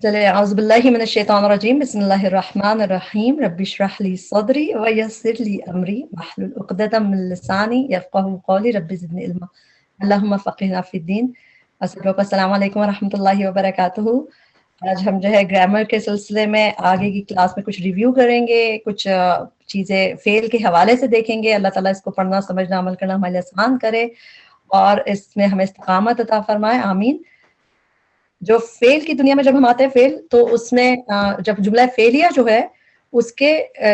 چلے اعوذ باللہ من الشیطان الرجیم بسم اللہ الرحمن الرحیم رب اشرح لی صدری ویسر لی امری واحلل عقدۃ من لسانی یفقہوا قولی رب زدنی علما اللہم فقہنا فی الدین۔ السلام علیکم ورحمۃ اللہ وبرکاتہ۔ آج ہم جو ہے گرامر کے سلسلے میں آگے کی کلاس میں کچھ ریویو کریں گے، کچھ چیزیں فعل کے حوالے سے دیکھیں گے۔ اللہ تعالیٰ اس کو پڑھنا سمجھنا عمل کرنا ہمارے لیے آسان کرے اور اس میں ہمیں استقامت عطا فرمائے، آمین۔ جو فعل کی دنیا میں جب ہم آتے ہیں فعل، تو اس میں جب جملہ فعلیہ جو ہے اس کے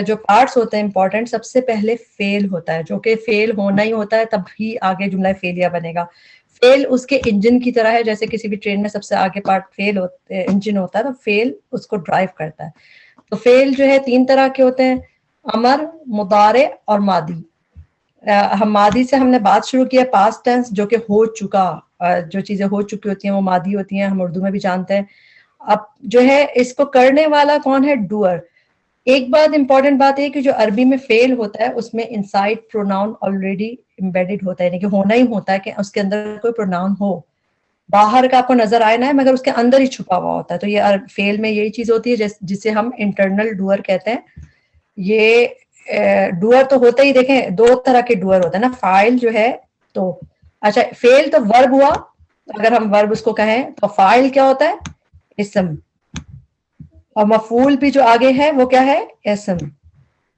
جو پارٹس ہوتے ہیں امپورٹنٹ، سب سے پہلے فعل ہوتا ہے، جو کہ فعل ہونا ہی ہوتا ہے، تب ہی آگے جملہ فعلیہ بنے گا۔ فعل اس کے انجن کی طرح ہے، جیسے کسی بھی ٹرین میں سب سے آگے پارٹ فعل انجن ہوتا ہے، تو فعل اس کو ڈرائیو کرتا ہے۔ تو فعل جو ہے 3 طرح کے ہوتے ہیں، امر، مضارع اور ماضی۔ ہم ماضی سے ہم نے بات شروع کی ہے، پاسٹ ٹینس، جو کہ ہو چکا، جو چیزیں ہو چکی ہوتی ہیں وہ ماضی ہوتی ہیں، ہم اردو میں بھی جانتے ہیں۔ اب جو ہے اس کو کرنے والا کون ہے؟ ڈوئر۔ ایک بات امپورٹنٹ بات ہے کہ جو عربی میں فعل ہوتا ہے اس میں انسائڈ پروناؤن آلریڈی امبیڈڈ ہوتا ہے، یعنی کہ ہونا ہی ہوتا ہے کہ اس کے اندر کوئی پروناؤن ہو، باہر کا آپ کو نظر آئے نہ، مگر اس کے اندر ہی چھپا ہوا ہوتا ہے۔ تو یہ فعل میں یہی چیز ہوتی ہے جسے ہم انٹرنل ڈوئر کہتے ہیں۔ یہ ڈوئر تو ہوتے ہی، دیکھیں 2 طرح کے ڈوئر ہوتے ہیں نا، فاعل جو ہے تو اچھا فعل تو ورب ہوا، اگر ہم ورب اس کو کہیں تو فاعل کیا ہوتا ہے؟ اسم، اور مفعول بھی جو آگے ہے وہ کیا ہے؟ اسم۔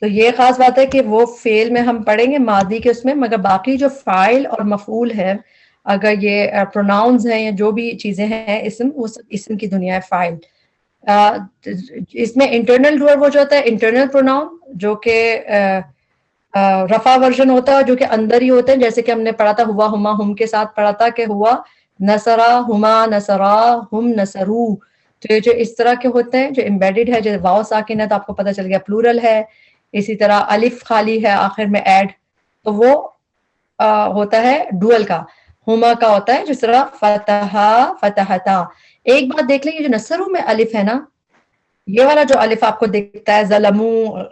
تو یہ خاص بات ہے کہ وہ فعل میں ہم پڑھیں گے ماضی کے اس میں، مگر باقی جو فاعل اور مفعول ہے، اگر یہ پروناؤنز ہیں یا جو بھی چیزیں ہیں اسم، وہ سب اسم کی دنیا ہے، فاعل۔ اس میں انٹرنل ڈوئر وہ جو ہوتا ہے انٹرنل پروناؤن، جو کہ رفع ورژن ہوتا ہے، جو کہ اندر ہی ہوتے ہیں، جیسے کہ ہم نے پڑھا تھا ہوا ہما ہم کے ساتھ پڑھا تھا کہ ہوا نصرا ہما نصرا ہم نصرو۔ تو یہ جو اس طرح کے ہوتے ہیں جو امبیڈڈ ہے، جیسے واو ساکن ہے تو آپ کو پتہ چل گیا پلورل ہے، اسی طرح الف خالی ہے آخر میں ایڈ، تو وہ ہوتا ہے ڈوئل کا۔ ہما کا ہوتا ہے جس طرح فتحا فتحتا۔ ایک بات دیکھ لیں، یہ جو نصرو میں الف ہے نا، یہ والا جو الف آپ کو دکھتا ہے ظلمو،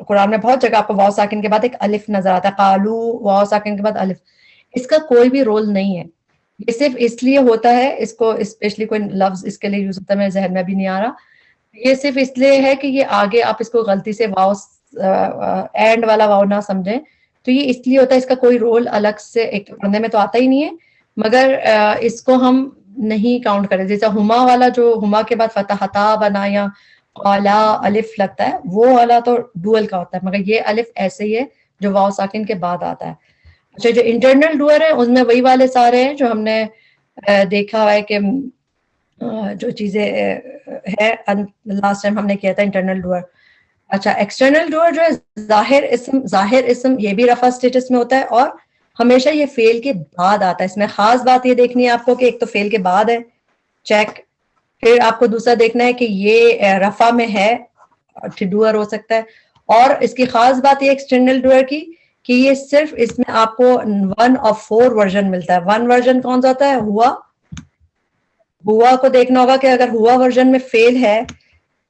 قرآن میں بہت جگہ آپ کو واو ساکن کے بعد ایک الف نظر آتا ہے، قالو واو ساکن کے بعد الف، اس کا کوئی بھی رول نہیں ہے، یہ صرف اس لیے ہوتا ہے، اس کو اسپیشلی کوئی لفظ اس کے لیے یوز ہوتا ہے، میرے ذہن میں بھی نہیں آ رہا، یہ صرف اس لیے ہے کہ یہ آگے آپ اس کو غلطی سے واو اینڈ والا واو نہ سمجھیں، تو یہ اس لیے ہوتا ہے، اس کا کوئی رول الگ سے ایک پڑھنے میں تو آتا ہی نہیں ہے، مگر اس کو ہم نہیں کاؤنٹ کریں، جیسا ہما والا جو ہما کے بعد فتحتا بنا یا قالا الف لگتا ہے، وہ والا تو ڈوئل کا ہوتا ہے، مگر یہ الف ایسے ہی ہے جو واو ساکن کے بعد آتا ہے۔ اچھا جو انٹرنل ڈوئر ہے ان میں وہی والے سارے ہیں جو ہم نے دیکھا ہوا ہے کہ جو چیزیں ہے لاسٹ ٹائم ہم نے کیا تھا انٹرنل ڈوئر۔ اچھا ایکسٹرنل ڈوئر جو ہے ظاہر اسم یہ بھی رفع اسٹیٹس میں ہوتا ہے، اور ہمیشہ یہ فعل کے بعد آتا ہے۔ اس میں خاص بات یہ دیکھنی ہے آپ کو کہ ایک تو فعل کے بعد ہے، چیک، پھر آپ کو دوسرا دیکھنا ہے کہ یہ رفع میں ہے، ڈوئر ہو سکتا ہے، اور اس کی خاص بات یہ ایکسٹرنل ڈوئر کی کہ یہ صرف اس میں آپ کو 1 of 4 ورژن ملتا ہے۔ 1 ورژن کون سا ہوتا ہے؟ ہوا کو دیکھنا ہوگا کہ اگر ہوا ورژن میں فعل ہے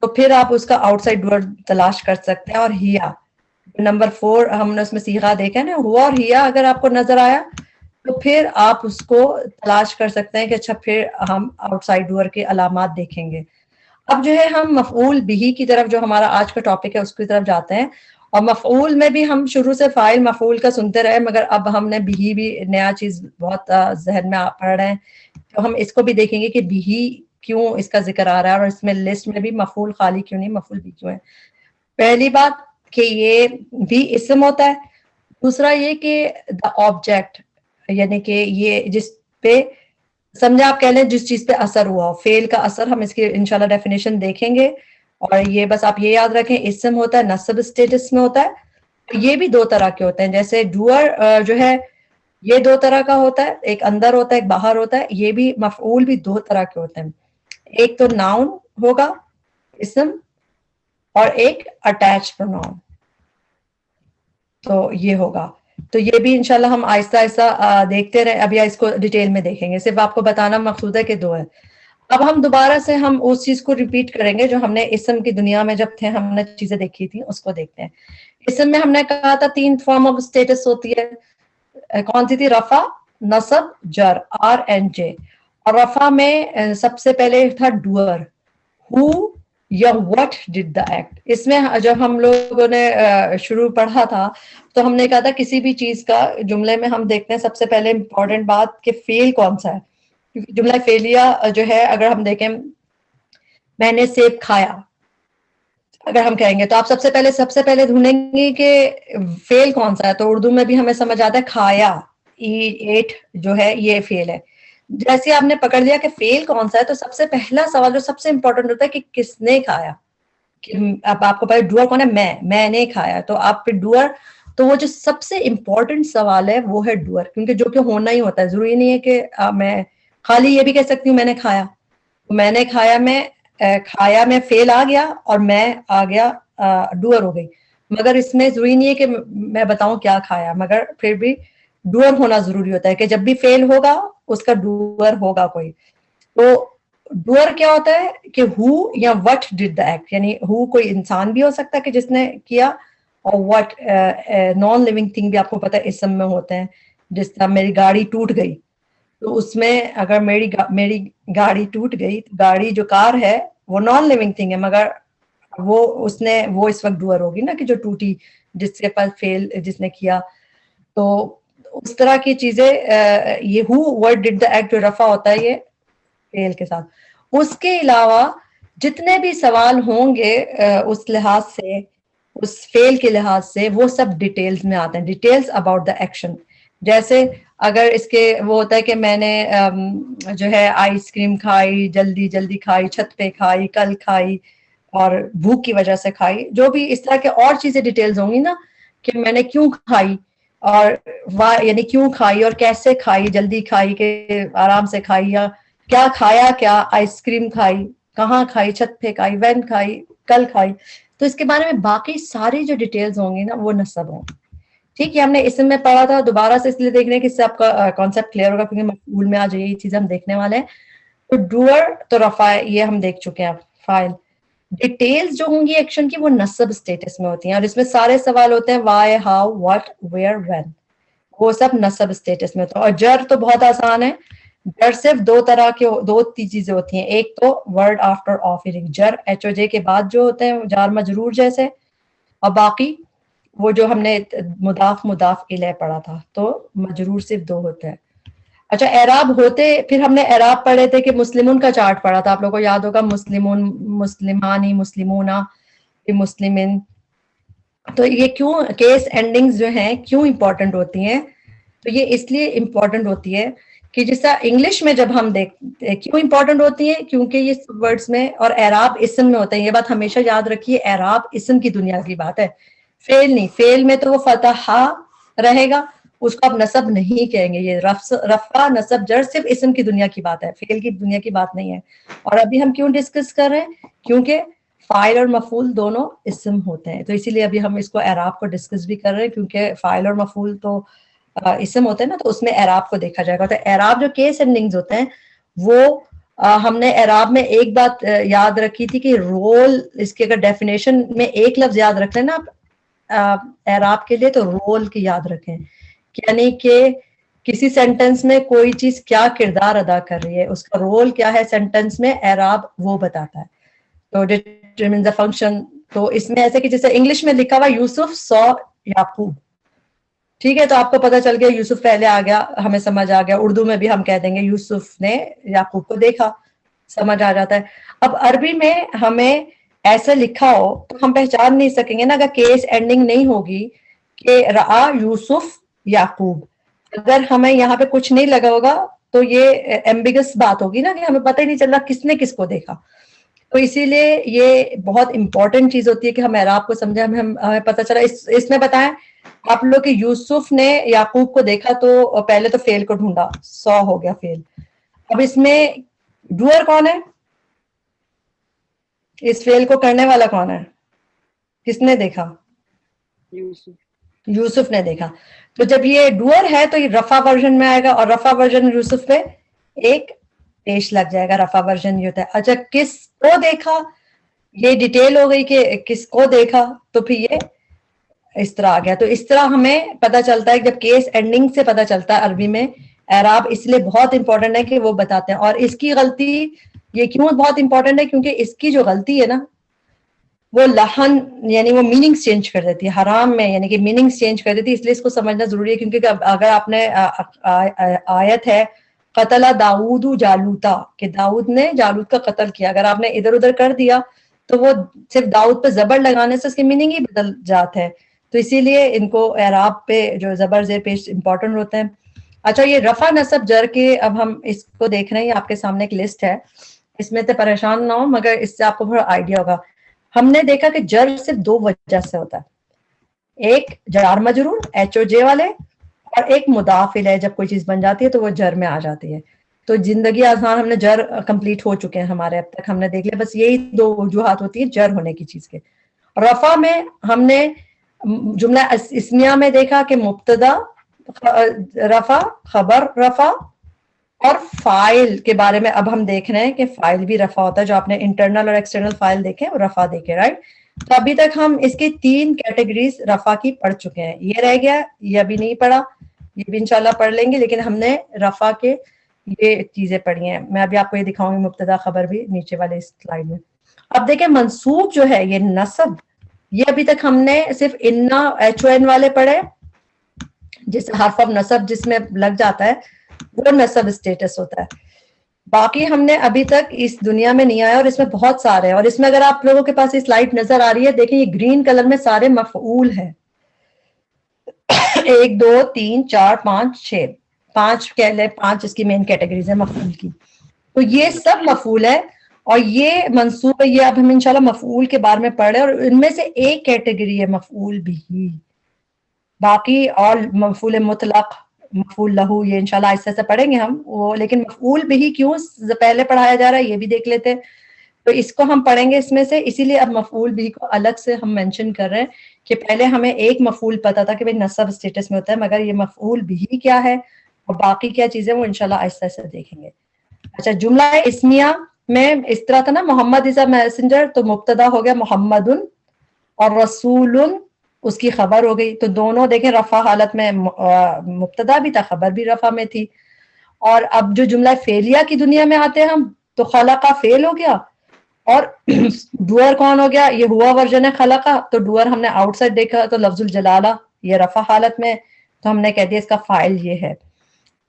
تو پھر آپ اس کا آؤٹ سائڈ ڈوئر تلاش کر سکتے ہیں، اور ہیا نمبر 4 ہم نے اس میں صیغہ دیکھا نا، ہوا اور ہیا اگر آپ کو نظر آیا تو پھر آپ اس کو تلاش کر سکتے ہیں کہ اچھا پھر ہم آؤٹ سائڈ ڈوئر کے علامات دیکھیں گے۔ اب جو ہے ہم مفعول بہ کی طرف، جو ہمارا آج کا ٹاپک ہے اس کی طرف جاتے ہیں، اور مفعول میں بھی ہم شروع سے فاعل مفعول کا سنتے رہے، مگر اب ہم نے بہ بھی نیا چیز بہت ذہن میں پڑھ رہے ہیں، تو ہم اس کو بھی دیکھیں گے کہ بہ کیوں اس کا ذکر آ رہا ہے، اور اس میں لسٹ میں بھی مفعول خالی کیوں نہیں، مفعول بھی کیوں ہے۔ پہلی بات کہ یہ بھی اسم ہوتا ہے، دوسرا یہ کہ دا آبجیکٹ، یعنی کہ یہ جس پہ سمجھے آپ کہہ لیں جس چیز پہ اثر ہوا ہو، فعل کا اثر، ہم اس کی انشاءاللہ ڈیفینیشن دیکھیں گے، اور یہ بس آپ یہ یاد رکھیں اسم ہوتا ہے نصب اسٹیٹس میں ہوتا ہے۔ یہ بھی 2 طرح کے ہوتے ہیں، جیسے ڈوئر جو ہے یہ 2 طرح کا ہوتا ہے، ایک اندر ہوتا ہے ایک باہر ہوتا ہے، یہ بھی مفعول بھی 2 طرح کے ہوتے ہیں، ایک تو ناؤن ہوگا اسم، اور ایک اٹیچ پروناؤن، تو یہ ہوگا۔ تو یہ بھی انشاءاللہ ہم آہستہ آہستہ دیکھتے رہے، ابھی اس کو ڈیٹیل میں دیکھیں گے، صرف آپ کو بتانا مقصود ہے کہ 2 ہے۔ اب ہم دوبارہ سے ہم اس چیز کو ریپیٹ کریں گے جو ہم نے اسم کی دنیا میں جب تھے ہم نے چیزیں دیکھی تھی، اس کو دیکھتے ہیں۔ اسم میں ہم نے کہا تھا 3 فارم آف اسٹیٹس ہوتی ہے، کون سی تھی؟ رفع، نصب، جر، آر اینڈ جے۔ اور رفع میں سب سے پہلے تھا ڈوئر، ہو یا what did the act. اس میں جب ہم لوگوں نے شروع پڑھا تھا تو ہم نے کہا تھا کسی بھی چیز کا جملے میں ہم دیکھتے ہیں سب سے پہلے امپورٹنٹ بات کہ فعل کون سا ہے. کیونکہ جملہ فعلیہ جو ہے اگر ہم دیکھیں میں نے سیب کھایا اگر ہم کہیں گے تو آپ سب سے پہلے ڈھونڈیں گے کہ فعل کون سا ہے. تو اردو میں بھی ہمیں سمجھ آتا ہے کھایا, ایٹ جو ہے یہ فعل ہے. جیسے آپ نے پکڑ لیا کہ فعل کون سا ہے تو سب سے پہلا سوال جو سب سے امپورٹنٹ ہوتا ہے کہ کس نے کھایا. اب آپ کو پتا ڈوئر کون ہے, میں نے کھایا. تو آپ پہ ڈوئر, تو وہ جو سب سے امپورٹنٹ سوال ہے وہ ہے ڈوئر, کیونکہ جو کہ ہونا ہی ہوتا ہے. ضروری نہیں ہے کہ میں خالی یہ بھی کہہ سکتی ہوں میں نے کھایا. میں نے کھایا میں فعل آ گیا اور میں آ گیا ڈوئر ہو گئی. مگر اس میں ضروری نہیں ہے کہ میں بتاؤں کیا کھایا, مگر پھر بھی ڈوئر ہونا ضروری ہوتا ہے کہ جب بھی فعل ہوگا اس کا ڈوئر ہوگا کوئی. تو ڈوئر کیا ہوتا ہے کہ ہو یا وٹ ڈڈ دا ایکٹ, یعنی ہو کوئی انسان بھی ہو سکتا ہے کہ جس نے کیا, اور وٹ نان لیونگ تھنگ بھی آپ کو پتا ہے اسم میں ہوتے ہیں. جس طرح میری گاڑی ٹوٹ گئی تو اس میں اگر میری گاڑی ٹوٹ گئی تو گاڑی جو کار ہے وہ نان لیونگ تھنگ ہے, مگر وہ اس وقت ڈوئر ہوگی نا کہ جو ٹوٹی, جس کے پاس فیل جس نے کیا. تو اس طرح کی چیزیں یہ ہو ورڈ ڈڈ دا ایکٹ جو رفع ہوتا ہے یہ فیل کے ساتھ. اس کے علاوہ جتنے بھی سوال ہوں گے اس لحاظ سے, اس فیل کے لحاظ سے, وہ سب ڈیٹیلز میں آتے ہیں, ڈیٹیلز اباؤٹ دا ایکشن. جیسے اگر اس کے وہ ہوتا ہے کہ میں نے جو ہے آئس کریم کھائی, جلدی کھائی, چھت پہ کھائی, کل کھائی اور بھوک کی وجہ سے کھائی, جو بھی اس طرح کے اور چیزیں ڈیٹیلز ہوں گی نا کہ میں نے کیوں کھائی اور یعنی کیوں کھائی اور کیسے کھائی, جلدی کھائی کہ آرام سے کھائی, یا کیا کھایا, کیا آئس کریم کھائی, کہاں کھائی, چھت پہ کھائی, وین کھائی, کل کھائی. تو اس کے بارے میں باقی ساری جو ڈیٹیلز ہوں گی نا وہ نصب ہوں. ٹھیک ہے, ہم نے اسم میں پڑھا تھا, دوبارہ سے اس لیے دیکھ رہے ہیں کہ اس سے آپ کا کانسیپٹ کلیئر ہوگا کیونکہ مفعول میں آج یہی چیز ہم دیکھنے والے ہیں. تو ڈوئر تو رفع یہ ہم دیکھ چکے ہیں. فائل ڈیٹیلز جو ہوں گی ایکشن کی وہ نصب اسٹیٹس میں ہوتی ہیں, اور اس میں سارے سوال ہوتے ہیں why, how, what, where, when, وہ سب نصب اسٹیٹس میں ہوتا ہے. اور جر تو بہت آسان ہے, جر صرف دو چیزیں ہوتی ہیں. ایک تو ورڈ آفٹر آفرنگ, جر ایچ او جے کے بعد جو ہوتے ہیں جار مجرور جیسے, اور باقی وہ جو ہم نے مضاف الیہ پڑھا تھا تو مجرور صرف دو ہوتے ہیں. اچھا اعراب ہوتے, پھر ہم نے اعراب پڑھے تھے کہ مسلمون کا چارٹ پڑھا تھا, آپ لوگوں کو یاد ہوگا, مسلمون, مسلمانی, مسلمونا, مسلمن. تو یہ کیوں کیس اینڈنگز جو ہیں کیوں امپورٹنٹ ہوتی ہیں, تو یہ اس لیے امپورٹنٹ ہوتی ہے کہ جس طرح انگلش میں جب ہم دیکھتے کیوں امپورٹنٹ ہوتی ہیں, کیونکہ یہ ورڈز میں اور اعراب اسم میں ہوتے ہیں. یہ بات ہمیشہ یاد رکھیے, اعراب اسم کی دنیا کی بات ہے, فعل نہیں. فعل میں تو وہ فتحہ رہے گا, اس کو آپ نصب نہیں کہیں گے. یہ رفع نصب جر صرف اسم کی دنیا کی بات ہے, فعل کی دنیا کی بات نہیں ہے. اور ابھی ہم کیوں ڈسکس کر رہے ہیں, کیونکہ فاعل اور مفعول دونوں اسم ہوتے ہیں, تو اسی لیے ابھی ہم اس کو اعراب کو ڈسکس بھی کر رہے ہیں, کیونکہ فاعل اور مفعول تو اسم ہوتے ہیں نا, تو اس میں اعراب کو دیکھا جائے گا. تو اعراب جو کیس اینڈنگز ہوتے ہیں وہ ہم نے اعراب میں ایک بات یاد رکھی تھی کہ رول, اس کے اگر ڈیفینیشن میں ایک لفظ یاد رکھ لیں نا آپ اعراب کے لیے, تو رول کی یاد رکھیں, یعنی کہ کسی سینٹنس میں کوئی چیز کیا کردار ادا کر رہی ہے, اس کا رول کیا ہے سینٹنس میں, اعراب وہ بتاتا ہے. تو ڈٹرمن دی فنکشن, تو اس میں ایسے کہ جیسے انگلش میں لکھا ہوا یوسف سو یعقوب, ٹھیک ہے, تو آپ کو پتا چل گیا یوسف پہلے آ گیا, ہمیں سمجھ آ گیا. اردو میں بھی ہم کہہ دیں گے یوسف نے یعقوب کو دیکھا, سمجھ آ جاتا ہے. اب عربی میں ہمیں ایسے لکھا ہو تو ہم پہچان نہیں سکیں گے نا اگر کیس اینڈنگ نہیں ہوگی کہ رآ یوسف یعقوب. اگر ہمیں یہاں پہ کچھ نہیں لگا ہوگا تو یہ ایمبیگس بات ہوگی نا کہ ہمیں پتہ ہی نہیں چل رہا کس نے کس کو دیکھا. تو اسی لیے یہ بہت امپورٹنٹ چیز ہوتی ہے کہ ہم اعراب کو سمجھیں, ہمیں پتہ چلا. اس میں بتائیں آپ لوگ کہ یوسف نے یعقوب کو دیکھا تو پہلے تو فعل کو ڈھونڈا, سو ہو گیا فعل. اب اس میں ڈوئر کون ہے, اس فعل کو کرنے والا کون ہے, کس نے دیکھا, یوسف نے دیکھا. تو جب یہ ڈوئر ہے تو یہ رفع ورژن میں آئے گا, اور رفع ورژن یوسف پہ ایک پیش لگ جائے گا, رفع ورژن یہ ہوتا ہے. اچھا کس کو دیکھا, یہ ڈیٹیل ہو گئی کہ کس کو دیکھا, تو پھر یہ اس طرح آ گیا. تو اس طرح ہمیں پتا چلتا ہے جب کیس اینڈنگ سے پتا چلتا ہے عربی میں اعراب, اس لیے بہت امپورٹنٹ ہے کہ وہ بتاتے ہیں. اور اس کی غلطی یہ کیوں بہت امپورٹنٹ ہے, کیونکہ اس کی جو غلطی ہے نا وہ لہن یعنی وہ میننگز چینج کر دیتی ہے، حرام میں یعنی کہ میننگز چینج کر دیتی ہے، اس لیے اس کو سمجھنا ضروری ہے، کیونکہ اگر آپ نے آیت ہے قتل داؤد جالوتا کہ داؤد نے جالوت کا قتل کیا، اگر آپ نے ادھر ادھر کر دیا تو وہ صرف داؤد پہ زبر لگانے سے اس کی میننگ ہی بدل جاتا ہے، تو اسی لیے ان کو اعراب پہ جو زبر زیر پیش امپورٹنٹ ہوتے ہیں۔ اچھا یہ رفع نصب جر کے اب ہم اس کو دیکھ رہے ہیں، آپ کے سامنے ایک لسٹ ہے، اس میں تو پریشان نہ ہو مگر اس سے آپ کو تھوڑا آئیڈیا ہوگا۔ ہم نے دیکھا کہ جر صرف دو وجہ سے ہوتا ہے، ایک جار مجرور ایچ او جے والے، اور ایک مدافل ہے، جب کوئی چیز بن جاتی ہے تو وہ جر میں آ جاتی ہے۔ تو زندگی آسان ہم نے جر کمپلیٹ ہو چکے ہیں ہمارے، اب تک ہم نے دیکھ لیا، بس یہی دو وجوہات ہوتی ہیں جر ہونے کی چیز کے۔ رفع میں ہم نے جملہ اسمیہ میں دیکھا کہ مبتدا رفع، خبر رفع، اور فائل کے بارے میں اب ہم دیکھ رہے ہیں کہ فائل بھی رفع ہوتا ہے، جو آپ نے انٹرنل اور ایکسٹرنل فائل دیکھے وہ رفع دیکھے، رائٹ؟ تو ابھی تک ہم اس کی 3 کیٹیگریز رفع کی پڑھ چکے ہیں، یہ رہ گیا، یہ ابھی نہیں پڑھا، یہ بھی انشاءاللہ پڑھ لیں گے، لیکن ہم نے رفع کے یہ چیزیں پڑھی ہیں، میں ابھی آپ کو یہ دکھاؤں گی مبتدا خبر بھی نیچے والے اس سلائیڈ میں۔ اب دیکھیں منصوب جو ہے یہ نصب، یہ ابھی تک ہم نے صرف انا ایچ او این والے پڑھے، جس حرف آف نصب جس میں لگ جاتا ہے وہ نصب اسٹیٹس ہوتا ہے۔ باقی ہم نے ابھی تک اس دنیا میں نہیں آیا، اور اس میں بہت سارے ہیں، اور اس میں اگر آپ لوگوں کے پاس یہ سلائیڈ نظر آ رہی ہے، دیکھیں یہ گرین کلر میں سارے مفعول ہیں، 1 2 3 4 5 6، 5 کہہ لیں، 5 اس کی مین کیٹیگریز ہے مفعول کی، تو یہ سب مفعول ہے، اور یہ منصوب ہے، یہ اب ہم انشاءاللہ مفعول کے بارے میں پڑھ رہے ہیں، اور ان میں سے ایک کیٹیگری ہے مفعول بھی، باقی اور مفعول مطلق، مفعول لہو، یہ انشاءاللہ ایسے ایسے پڑھیں گے ہم وہ، لیکن مفعول بھی کیوں پہلے پڑھایا جا رہا ہے یہ بھی دیکھ لیتے، تو اس کو ہم پڑھیں گے اس میں سے، اسی لیے اب مفعول بھی کو الگ سے ہم مینشن کر رہے ہیں کہ پہلے ہمیں ایک مفعول پتا تھا کہ بھئی نصب اسٹیٹس میں ہوتا ہے، مگر یہ مفعول بھی کیا ہے اور باقی کیا چیزیں وہ انشاءاللہ آہستہ آہستہ دیکھیں گے۔ اچھا جملہ اسمیہ میں اس طرح تھا نا، محمد از اے میسنجر، تو مبتدا ہو گیا محمد، اور رسول اس کی خبر ہو گئی، تو دونوں دیکھیں رفع حالت میں مبتدا بھی تھا، خبر بھی رفع میں تھی۔ اور اب جو جملہ فعلیہ کی دنیا میں آتے ہیں ہم، تو خلقہ فعل ہو گیا، اور ڈوئر کون ہو گیا، یہ ہوا ورژن ہے خلقہ، تو ڈوئر ہم نے آؤٹ سائڈ دیکھا، تو لفظ الجلالہ یہ رفع حالت میں، تو ہم نے کہہ دیا اس کا فاعل یہ ہے۔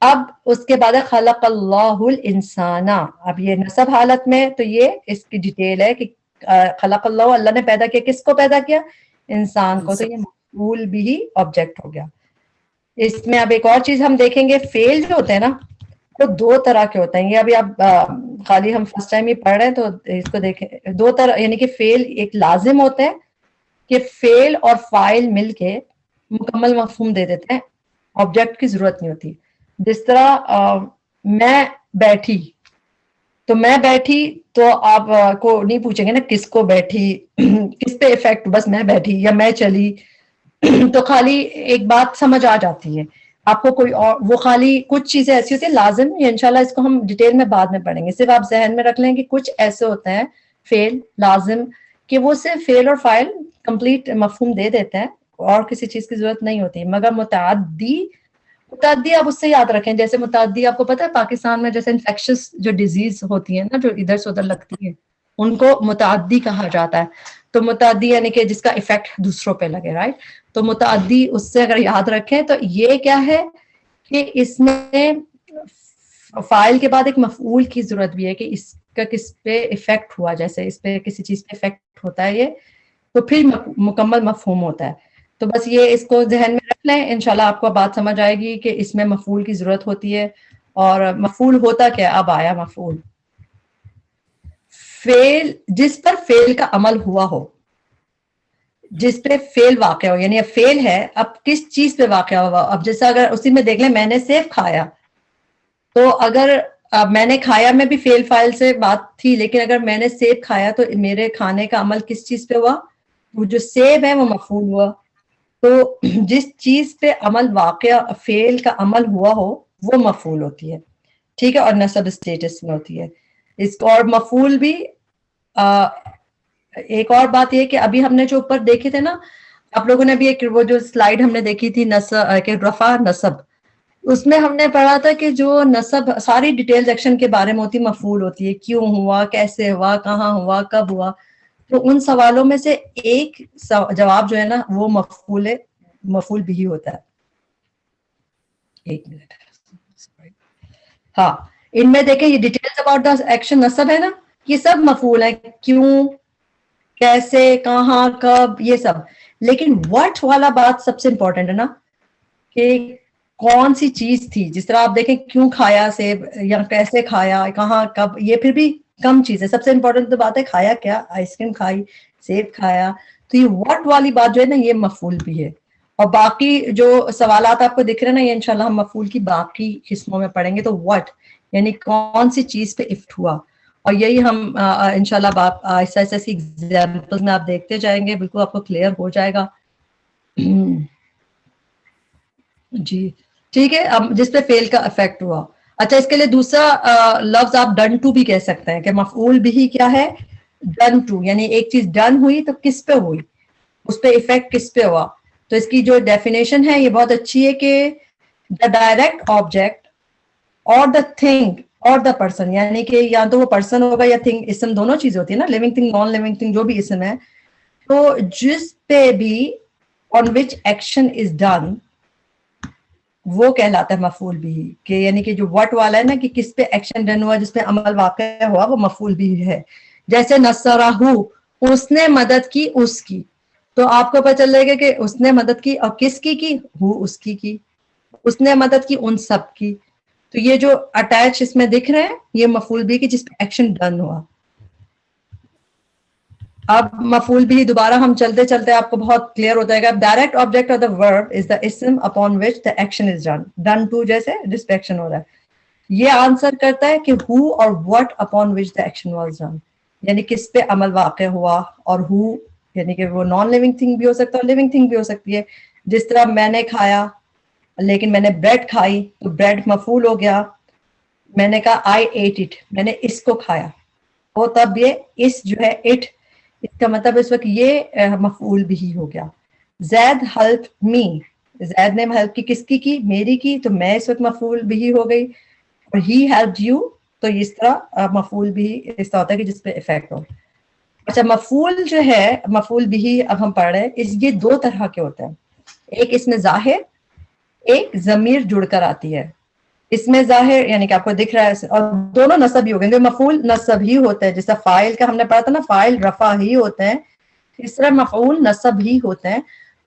اب اس کے بعد ہے خلق اللہ الانسان، اب یہ نصب حالت میں، تو یہ اس کی ڈیٹیل ہے کہ خلق اللہ، اللہ نے پیدا کیا، کس کو پیدا کیا؟ انسان کو، تو یہ مفعول بھی آبجیکٹ ہو گیا۔ اس میں اب ایک اور چیز ہم دیکھیں گے، فعل جو ہوتے ہیں نا وہ 2 طرح کے ہوتے ہیں، یہ ابھی آپ خالی ہم فرسٹ ٹائم ہی پڑھ رہے ہیں تو اس کو دیکھیں، 2 طرح، یعنی کہ فعل ایک لازم ہوتے ہیں کہ فعل اور فاعل مل کے مکمل مفہوم دے دیتے ہیں، آبجیکٹ کی ضرورت نہیں ہوتی، جس طرح میں بیٹھی، تو میں بیٹھی تو آپ کو نہیں پوچھیں گے نا کس کو بیٹھی، کس پہ افیکٹ، بس میں بیٹھی یا میں چلی، تو خالی ایک بات سمجھ آ جاتی ہے آپ کو، کوئی اور وہ خالی کچھ چیزیں ایسی ہوتی ہیں لازم، یہ انشاءاللہ اس کو ہم ڈیٹیل میں بعد میں پڑھیں گے، صرف آپ ذہن میں رکھ لیں کہ کچھ ایسے ہوتے ہیں فعل لازم کہ وہ صرف فعل اور فاعل کمپلیٹ مفہوم دے دیتے ہیں اور کسی چیز کی ضرورت نہیں ہوتی، مگر متعدی آپ اس سے یاد رکھیں، جیسے متعدی آپ کو پتہ ہے پاکستان میں جیسے انفیکشس جو ڈیزیز ہوتی ہیں نا، جو ادھر سے ادھر لگتی ہیں، ان کو متعدی کہا جاتا ہے، تو متعدی یعنی کہ جس کا ایفیکٹ دوسروں پہ لگے، رائٹ؟ تو متعدی اس سے اگر یاد رکھیں تو یہ کیا ہے کہ اس میں فاعل کے بعد ایک مفعول کی ضرورت بھی ہے کہ اس کا کس پہ ایفیکٹ ہوا، جیسے اس پہ کسی چیز پہ ایفیکٹ ہوتا ہے یہ، تو پھر مکمل مفہوم ہوتا ہے۔ تو بس یہ اس کو ذہن میں رکھ لیں، انشاءاللہ آپ کو بات سمجھ آئے گی کہ اس میں مفعول کی ضرورت ہوتی ہے، اور مفعول ہوتا کیا، اب آیا مفعول، فعل جس پر فعل کا عمل ہوا ہو، جس پہ فعل واقع ہو، یعنی اب فعل ہے، اب کس چیز پہ واقع ہوا، اب جیسا اگر اسی میں دیکھ لیں میں نے سیب کھایا، تو اگر میں نے کھایا میں بھی فعل فاعل سے بات تھی، لیکن اگر میں نے سیب کھایا تو میرے کھانے کا عمل کس چیز پہ ہوا، وہ جو سیب ہے وہ مفعول ہوا، تو جس چیز پہ عمل واقع فعل کا عمل ہوا ہو وہ مفعول ہوتی ہے، ٹھیک ہے، اور نصب اسٹیٹس میں ہوتی ہے اس کو۔ اور مفعول بھی ایک اور بات یہ کہ ابھی ہم نے جو اوپر دیکھے تھے نا، آپ لوگوں نے بھی ایک وہ جو سلائیڈ ہم نے دیکھی تھی نصب کہ رفع نصب، اس میں ہم نے پڑھا تھا کہ جو نصب ساری ڈیٹیل سیکشن کے بارے میں ہوتی، مفعول ہوتی ہے، کیوں ہوا، کیسے ہوا، کہاں ہوا، کب ہوا، تو ان سوالوں میں سے ایک جواب جو ہے نا وہ مفعول بھی ہوتا ہے. ایک منٹ, ہاں ان میں دیکھیں یہ ڈیٹیلز اباؤٹ دا ایکشن نصب ہے نا, یہ سب مفعول ہے, کیوں, کیسے, کہاں, کب, یہ سب. لیکن what والا بات سب سے امپورٹنٹ ہے نا, کہ کون سی چیز تھی. جس طرح آپ دیکھیں کیوں کھایا سیب, یا کیسے کھایا, کہاں, کب, یہ پھر بھی کم چیز ہے. سب سے امپورٹنٹ تو بات ہے کھایا کیا, آئس کریم کھائی, سیب کھایا. تو یہ what والی بات جو ہے نا یہ مفعول بھی ہے. اور باقی جو سوالات آپ کو دکھ رہے ہیں نا یہ انشاءاللہ ہم مفعول کی باقی قسموں میں پڑھیں گے. تو what یعنی کون سی چیز پہ افٹ ہوا, اور یہی ہم انشاءاللہ آہستہ آہستہ سی ایگزامپل میں آپ دیکھتے جائیں گے, بالکل آپ کو کلیئر ہو جائے گا. جی ٹھیک ہے. اب جس پہ فیل کا افیکٹ ہوا, اچھا اس کے لیے دوسرا لفظ آپ ڈن ٹو بھی کہہ سکتے ہیں, کہ مفعول بھی کیا ہے, ڈن ٹو, یعنی ایک چیز ڈن ہوئی تو کس پہ ہوئی, اس پہ افیکٹ کس پہ ہوا. تو اس کی جو ڈیفینیشن ہے یہ بہت اچھی ہے, کہ دا ڈائریکٹ آبجیکٹ اور دا تھنگ اور دا پرسن, یعنی کہ یا تو وہ پرسن ہوگا یا تھنگ, اسم دونوں چیزیں ہوتی ہے نا, living thing, non living thing, جو بھی اسم ہے, تو جس پہ بھی آن وچ ایکشن از ڈن وہ کہلاتا ہے مفعول بھی. کہ یعنی کہ جو وٹ والا ہے نا, کہ کس پہ ایکشن ڈن ہوا, جس پہ عمل واقع ہوا, وہ مفعول بھی ہے. جیسے نصرہ, اس نے مدد کی اس کی, تو آپ کو پتہ چلے گا کہ اس نے مدد کی, اور کس کی, ہو اس کی, اس نے مدد کی ان سب کی. تو یہ جو اٹیچ اس میں دکھ رہے ہیں یہ مفعول بھی, کہ جس پہ ایکشن ڈن ہوا. اب مفعول بھی دوبارہ ہم چلتے چلتے آپ کو بہت کلیئر ہو جائے گا. Direct object of the verb is the اسم upon which the action is done. Done to جیسے جس پہ ایکشن ہو رہا ہے, یہ آنسر کرتا ہے کہ ہو اور what upon which the action was done, یعنی کس پہ عمل واقع ہوا. اور ہو یعنی کہ وہ نان لیونگ تھنگ بھی ہو سکتا ہے اور لیونگ تھنگ بھی ہو سکتی ہے. جس طرح میں نے کھایا, لیکن میں نے بریڈ کھائی تو بریڈ مفعول ہو گیا. میں نے کہا آئی ایٹ اٹ, میں نے اس کو کھایا, وہ تب یہ اس جو ہے اٹ, اس کا مطلب اس وقت یہ مفعول بھی ہو گیا. زید ہیلپ می, زید نے ہیلپ کی کس کی, میری کی, تو میں اس وقت مفعول بھی ہو گئی. اور ہی ہیلپ یو, تو اس طرح مفعول بھی اس طرح ہوتا ہے کہ جس پہ افیکٹ ہو. اچھا مفعول جو ہے, مفعول بھی اب ہم پڑھ رہے ہیں, یہ دو طرح کے ہوتے ہیں. ایک اس میں ظاہر, ایک ضمیر جڑ کر آتی ہے. اس میں ظاہر یعنی کہ آپ کو دکھ رہا ہے, اور دونوں نصب ہی ہو گئے, مفعول نصب ہی ہوتے ہیں. جیسا فاعل کا ہم نے پڑھا تھا نا, فاعل رفع ہی ہوتے ہیں, اس طرح مفعول نصب ہی ہوتے ہیں.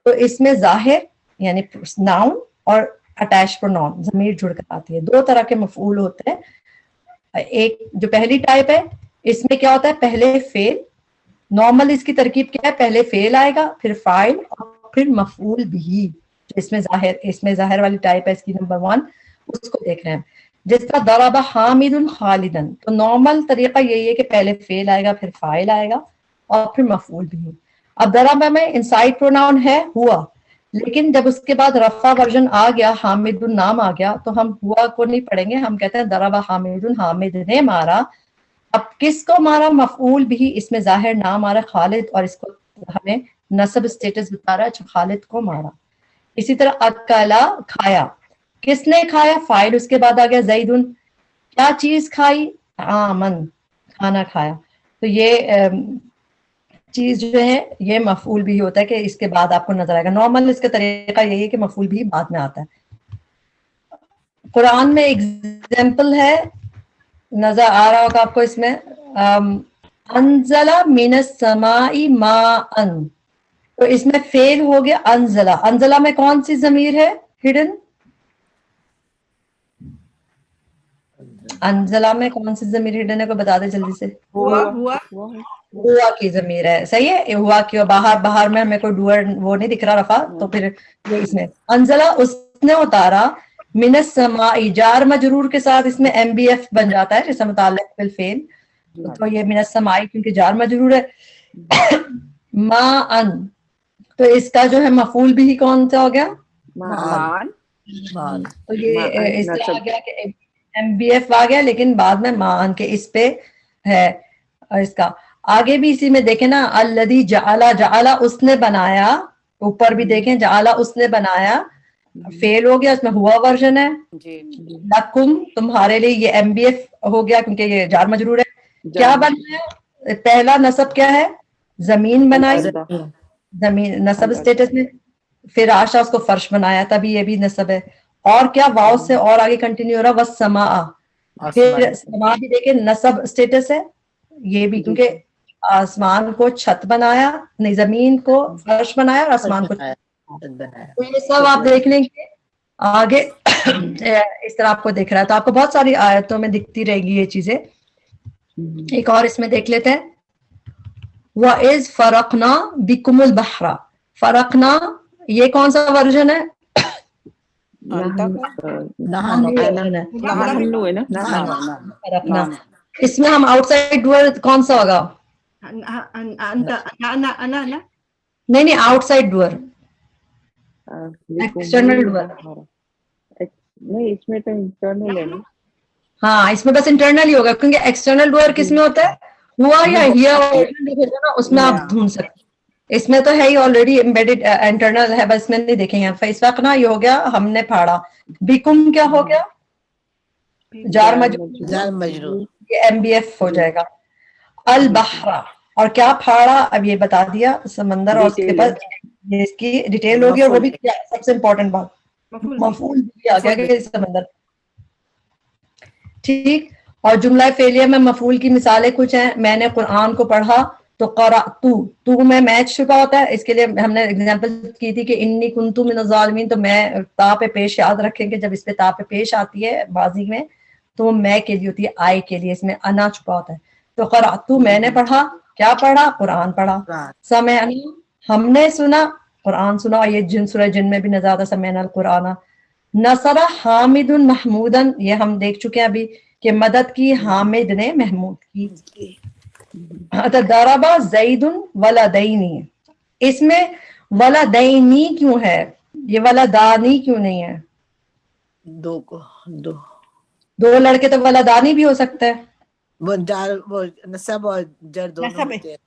تو اس میں ظاہر یعنی ناؤن اور اٹیچ پروناؤن ضمیر جڑ کر آتی ہے. دو طرح کے مفعول ہوتے ہیں. ایک جو پہلی ٹائپ ہے, اس میں کیا ہوتا ہے, پہلے فعل, نارمل اس کی ترکیب کیا ہے, پہلے فعل آئے گا, پھر فاعل, اور پھر مفعول بھی. اس میں ظاہر والی ٹائپ ہے, اس کی نمبر 1, اس کو دیکھ رہے ہیں. جس طرح ضرب حامد خالدن, تو نارمل طریقہ یہی ہے کہ پہلے فعل آئے گا, پھر فاعل آئے گا, اور پھر مفعول بھی. اب ضرب میں انسائڈ پروناؤن ہے ہوا, لیکن جب اس کے بعد رفع ورژن آ گیا, حامد نام آ گیا, تو ہم ہوا کو نہیں پڑھیں گے, ہم کہتے ہیں ضرب حامد, حامد نے مارا. اب کس کو مارا, مفعول بھی, اس میں ظاہر نام آ رہا خالد, اور اس کو ہمیں نصب اسٹیٹس بتا رہا ہے, اچھا خالد کو مارا. اسی طرح اکلا, کھایا, کس نے کھایا, فاعل, اس کے بعد آ گیا زیدن, کیا چیز کھائی, آمن, کھانا کھایا. تو یہ چیز جو ہے یہ مفعول بھی ہوتا ہے, کہ اس کے بعد آپ کو نظر آئے گا. نارمل اس کا طریقہ یہی ہے کہ مفعول بھی بعد میں آتا ہے. قرآن میں ایگزامپل ہے, نظر آ رہا ہوگا آپ کو اس میں, انزل من السماء ماء, تو اس میں فعل ہو گیا انزلہ. انزلہ میں کون سی ضمیر ہے ہڈن, انزلہ میں کون سی ضمیر ہڈن ہے, کو بتا دے جلدی سے. ہوا کی ضمیر ہے, صحیح ہے, ہوا کی. باہر میں ہمیں کوئی ڈوئر وہ نہیں دکھ رہا رفع, تو پھر یہ اس میں انزلہ, اس نے اتارا, من السماء, جار مجرور کے ساتھ اس میں ایم بی ایف بن جاتا ہے, جیسے متعلق بالفعل, تو یہ من السماء کیونکہ جار مجرور ہے. ماء, تو اس کا جو ہے مفعول بھی کون سا ہو گیا, مان. تو یہ اس طرح آ گیا کہ ایم بی ایف آ گیا, لیکن بعد میں مان کے اس پہ ہے. اس کا آگے بھی اسی میں دیکھیں نا, الذی جعل, جعل اس نے بنایا, اوپر بھی دیکھیں جعل اس نے بنایا, فعل ہو گیا, اس میں ہوا ورژن ہے. لکم, تمہارے لیے, یہ ایم بی ایف ہو گیا کیونکہ یہ جار مجرور ہے. کیا بنایا, پہلا نصب کیا ہے, زمین بنائی, الأرض. زمین نصب الأرض. اسٹیٹس میں, پھر آشا اس کو فرش بنایا, تبھی یہ بھی نصب ہے. اور کیا واؤ سے اور آگے کنٹینیو ہو رہا, والسماء, پھر سما بھی دیکھیں نصب اسٹیٹس ہے یہ بھی, کیونکہ آسمان کو چھت بنایا, نہیں زمین کو فرش بنایا اور آسمان کو چھت. تو یہ سب آپ دیکھ لیں گے آگے اس طرح آپ کو دکھ رہا ہے, تو آپ کو بہت ساری آیتوں میں دکھتی رہے گی یہ چیزیں. ایک اور اس میں دیکھ لیتے ہیں, وَإِذْ فَرَقْنَا بِكُمُ الْبَحْرَ. فرقنا یہ کون سا ورژن ہے؟ فرقنا. اس میں ہم آؤٹ سائڈ ڈور کون سا ہوگا؟ نہیں نہیں, آؤٹ سائڈ ڈور, ایکسٹرنل ڈور. نہیں اس میں تو انٹرنل ہے نا. ہاں اس میں بس انٹرنل ہی ہوگا, کیونکہ ایکسٹرنل ڈور کس میں ہوتا ہے, ہوا یا ہیا نا, اس میں آپ ڈھونڈ سکتے. اس میں تو ہے ہی آلریڈی امبیڈڈ, انٹرنل ہے, بس میں نہیں دیکھیں گے. فَإِسْفَقْنَا یہ ہو گیا ہم نے پھاڑا, بیکم کیا ہو گیا, جار مجرور, یہ ایم بی ایف ہو جائے گا. البحر, اور کیا پھاڑا, اب یہ بتا دیا سمندر, اور اس کے بعد اس کی ڈیٹیل ہوگی, اور وہ بھی سب سے امپورٹنٹ بات مفعول بھی آ گیا کہ سمندر. ٹھیک, اور جملہ فعلیہ میں مفعول کی مثالیں کچھ ہیں. میں نے قرآن کو پڑھا, تو قرأت میں میچ چھپا ہوتا ہے. اس کے لیے ہم نے اگزامپل کی تھی کہ انی کنت من الظالمین, تو میں تا پہ پیش یاد رکھیں کہ جب اس پہ تا پہ پیش آتی ہے بازی میں تو وہ میں کے لیے ہوتی ہے, آئی کے لیے, اس میں انا چھپا ہوتا ہے. تو قرأت میں نے پڑھا, کیا پڑھا, قرآن پڑھا. سمعنا ہم نے سنا, قرآن سنا, اور یہ سورہ جن میں بھی نظر آتا سمعنا القرآن. نصر حامد محمودن, یہ ہم دیکھ چکے ہیں ابھی کہ مدد کی حامد نے محمود کی. ضربا زید ولدینی, اس میں ولدینی کیوں ہے, یہ ولدانی کیوں نہیں ہے؟ دو لڑکے تو ولدانی بھی ہو سکتا ہے. نسب اور جر دونوں ہوتے ہیں.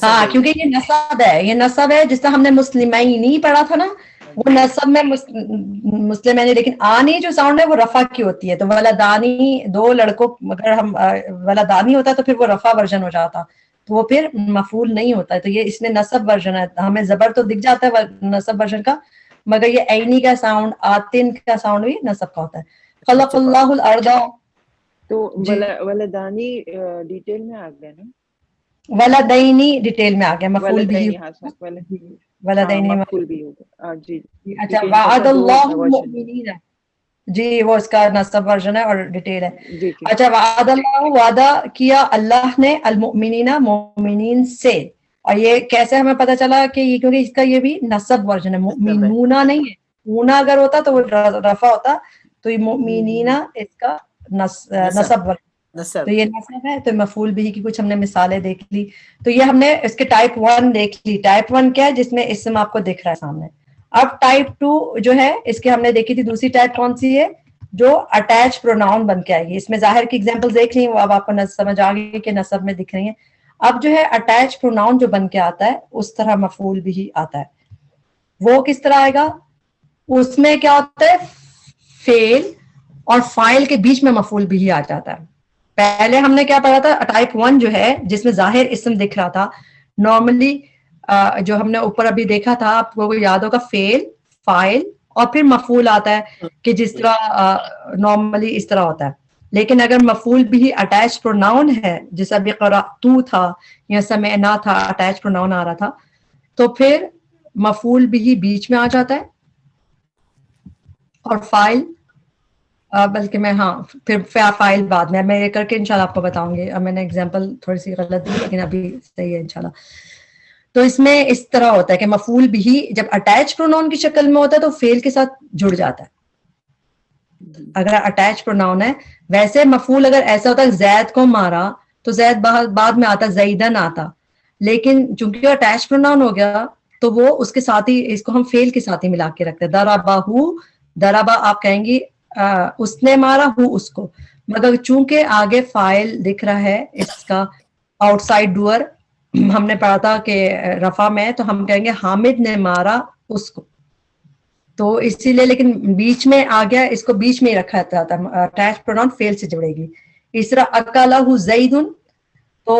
ہاں کیونکہ یہ نسب ہے, یہ نسب ہے, جس طرح ہم نے مسلمین پڑھا تھا نا, وہ نسب میں مسلمین, لیکن آنی جو ساؤنڈ ہے وہ رفع کی ہوتی ہے. تو ولدانی دو لڑکوں, اگر ہم ولدانی ہوتا تو پھر وہ رفع ورژن ہو جاتا, تو وہ پھر مفعول نہیں ہوتا ہے. تو یہ اس میں نسب ورژن ہے, ہمیں زبر تو دکھ جاتا ہے نسب ورژن کا, مگر یہ عینی کا ساؤنڈ, آتن کا ساؤنڈ بھی نسب کا ہوتا ہے. خلق اللہ الارض, تو ولدانی ڈیٹیل میں آ گیا نا, ولدینی ڈیٹیل میں آ گیا, مفعول بھی ولدینی مفعول بھی ہوگا. جی اچھا, وعد اللہ المؤمنین, جی وہ اس کا نصب ورژن ہے اور ڈیٹیل ہے. اچھا, وعد اللہ, وعدہ کیا اللہ نے, المؤمنین مومنین سے. اور یہ کیسے ہمیں پتہ چلا کہ یہ, کیونکہ اس کا یہ بھی نصب ورژن ہے, مؤمنون نہیں ہے. اونا اگر ہوتا تو وہ رفع ہوتا, تو یہ مؤمنین اس کا نصب ورژن. تو یہ نصب ہے, تو مفعول بھی کی کچھ ہم نے مثالیں دیکھ لی. تو یہ ہم نے اس کے ٹائپ 1 دیکھ لی. ٹائپ 1 کیا ہے, جس میں اسم آپ کو دکھ رہا ہے سامنے. اب ٹائپ 2 جو ہے, اس کے ہم نے دیکھی تھی دوسری ٹائپ کون سی ہے, جو اٹیچ پروناؤن بن کے آئے گی. اس میں ظاہر کی ایگزامپل دیکھ لی, وہ اب آپ کو سمجھ آ گئی کہ نصب میں دکھ رہی ہیں. اب جو ہے اٹیچ پروناؤن جو بن کے آتا ہے, اس طرح مفعول بھی آتا ہے. وہ کس طرح آئے گا, اس میں کیا ہوتا ہے, فعل اور فاعل کے بیچ میں مفعول بھی آ جاتا ہے. پہلے ہم نے کیا پڑھا تھا, ٹائپ 1 جو ہے جس میں ظاہر اسم دکھ رہا تھا, نارملی جو ہم نے اوپر ابھی دیکھا تھا, آپ کو یاد ہوگا, فعل, فاعل اور پھر مفعول آتا ہے, کہ جس طرح نارملی اس طرح ہوتا ہے. لیکن اگر مفعول بھی اٹیچ پروناؤن ہے, جیسا ابھی قرأتو تھا یا سمعنا تھا, اٹیچ پروناؤن آ رہا تھا, تو پھر مفعول بھی بیچ میں آ جاتا ہے, اور فاعل بلکہ میں پھر فاعل بعد میں یہ کر کے انشاءاللہ آپ کو بتاؤں گی. اب میں نے اگزامپل تھوڑی سی غلط دی, لیکن ابھی صحیح ہے انشاءاللہ. تو اس میں اس طرح ہوتا ہے کہ مفعول بھی جب اٹیچ پروناؤن کی شکل میں ہوتا ہے تو فعل کے ساتھ جڑ جاتا ہے, اگر اٹیچ پروناؤن ہے. ویسے مفعول اگر ایسا ہوتا ہے زید کو مارا, تو زید بعد میں آتا, زیدن آتا, لیکن چونکہ اٹیچ پروناؤن ہو گیا تو وہ اس کے ساتھ ہی, اس کو ہم فعل کے ساتھ ہی ملا کے رکھتے ہیں. ضربہ, ضربہ آپ کہیں گی اس نے مارا, ہو اس کو, مگر چونکہ آگے فاعل دکھ رہا ہے اس کا آؤٹ سائڈ ڈور, ہم نے پڑھا تھا کہ رفع میں, تو ہم کہیں گے حامد نے مارا اس کو. تو اسی لیے, لیکن بیچ میں آ گیا, اس کو بیچ میں ہی رکھا جاتا ہے, اٹیچ پروناؤن فعل سے جڑے گی. اس طرح اکلہ زیدن, تو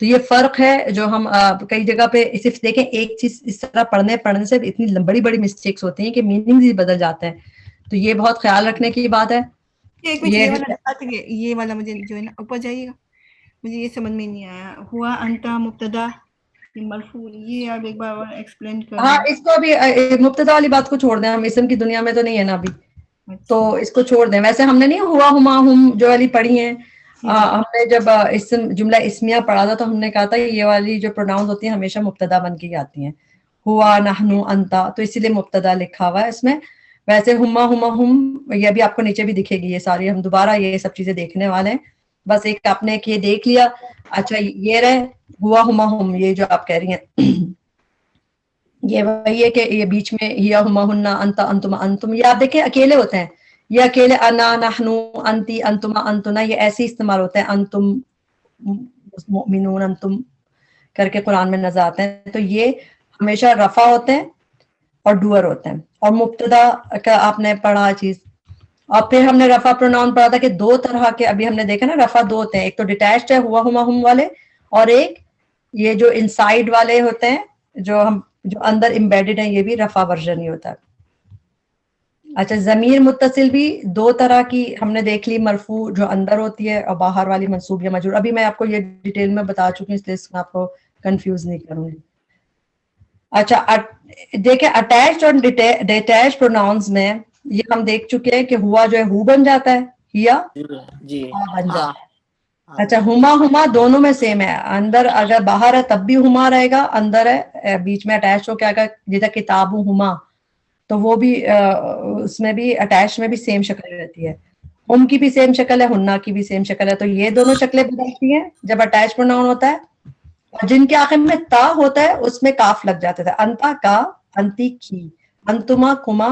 تو یہ فرق ہے جو ہم کئی جگہ پہ صرف دیکھیں ایک چیز اس طرح پڑھنے سے اتنی بڑی بڑی مسٹیکس ہوتی ہیں کہ میننگ ہی بدل جاتے ہیں. تو یہ بہت خیال رکھنے کی بات ہے. ایک منٹ یہ والا بتا کہ یہ والا مجھے جو ہے نا اوپر جائیے گا, مجھے یہ سمجھ میں نہیں آیا. ہوا انتا مبتدا مرفوع, یہ آپ ایک بار اور ایکسپلین کر ہاں دیں. اس کو ابھی مبتدا والی بات کو چھوڑ دیں, ہم اسم کی دنیا میں تو نہیں ہے نا ابھی, تو اس کو چھوڑ دیں. ویسے ہم نے نہیں ہوا ہما ہم جو والی پڑھی ہیں, ہم نے جب اسم جملہ اسمیہ پڑھا تھا تو ہم نے کہا تھا یہ والی جو پروناؤنز ہوتی ہیں ہمیشہ مبتدا بن کے آتی ہیں, ہوا نحنو انتا, تو اسی لیے مبتدا لکھا ہوا ہے اس میں. ویسے ہما ہم یہ بھی آپ کو نیچے بھی دکھے گی, یہ ساری ہم دوبارہ یہ سب چیزیں دیکھنے والے ہیں. بس ایک آپ نے یہ دیکھ لیا. اچھا یہ رہے ہوا ہما ہم, یہ جو آپ کہہ رہی ہیں یہ وہی ہے کہ یہ بیچ میں ہیا ہما ہننا انتا انتما انتم, یہ آپ دیکھیں اکیلے ہوتے ہیں, یہ اکیلے انا نحنو انتی انتما انتنا یہ ایسے استعمال ہوتے ہیں, انتم مؤمنون انتم کر کے قرآن میں نظر آتے ہیں. تو یہ ہمیشہ رفع ہوتے ہیں اور ڈوئر ہوتے ہیں. اور مبتدا کا آپ نے پڑھا چیز, اور پھر ہم نے رفع پروناؤن پڑھا تھا کہ دو طرح کے, ابھی ہم نے دیکھا نا رفع دو ہوتے ہیں, ایک تو ڈیٹیچڈ ہے ہوا ہما ہم والے, اور ایک یہ جو انسائیڈ والے ہوتے ہیں جو اندر امبیڈڈ ہیں, یہ بھی رفع ورژن ہی ہوتا ہے. اچھا ضمیر متصل بھی دو طرح کی ہم نے دیکھ لی, مرفوع جو اندر ہوتی ہے اور باہر والی منصوب یا مجرور. ابھی میں آپ کو یہ ڈیٹیل میں بتا چکی ہوں, اس لیے اس میں آپ کو کنفیوز نہیں کروں گی. اچھا دیکھیں اٹیچڈ اور ڈیٹیچڈ پروناؤنز میں یہ ہم دیکھ چکے ہیں کہ ہوا جو ہے ہو بن جاتا ہے, ہیا جی بن جاتا ہے. اچھا ہما دونوں میں سیم ہے, اندر اگر باہر ہے تب بھی ہما رہے گا, اندر ہے بیچ میں اٹیچ ہو کے اگر جیسا کتاب ہما, تو وہ بھی اس میں بھی اٹیچ میں بھی سیم شکل رہتی ہے. ہم کی بھی سیم شکل ہے, ہننا کی بھی سیم شکل ہے. تو یہ دونوں شکلیں بدلتی ہیں جب اٹیچ پروناؤن ہوتا ہے. اور جن کے آخر میں تا ہوتا ہے اس میں کاف لگ جاتا تھا, انتا کا, انتی کی, انتما کما,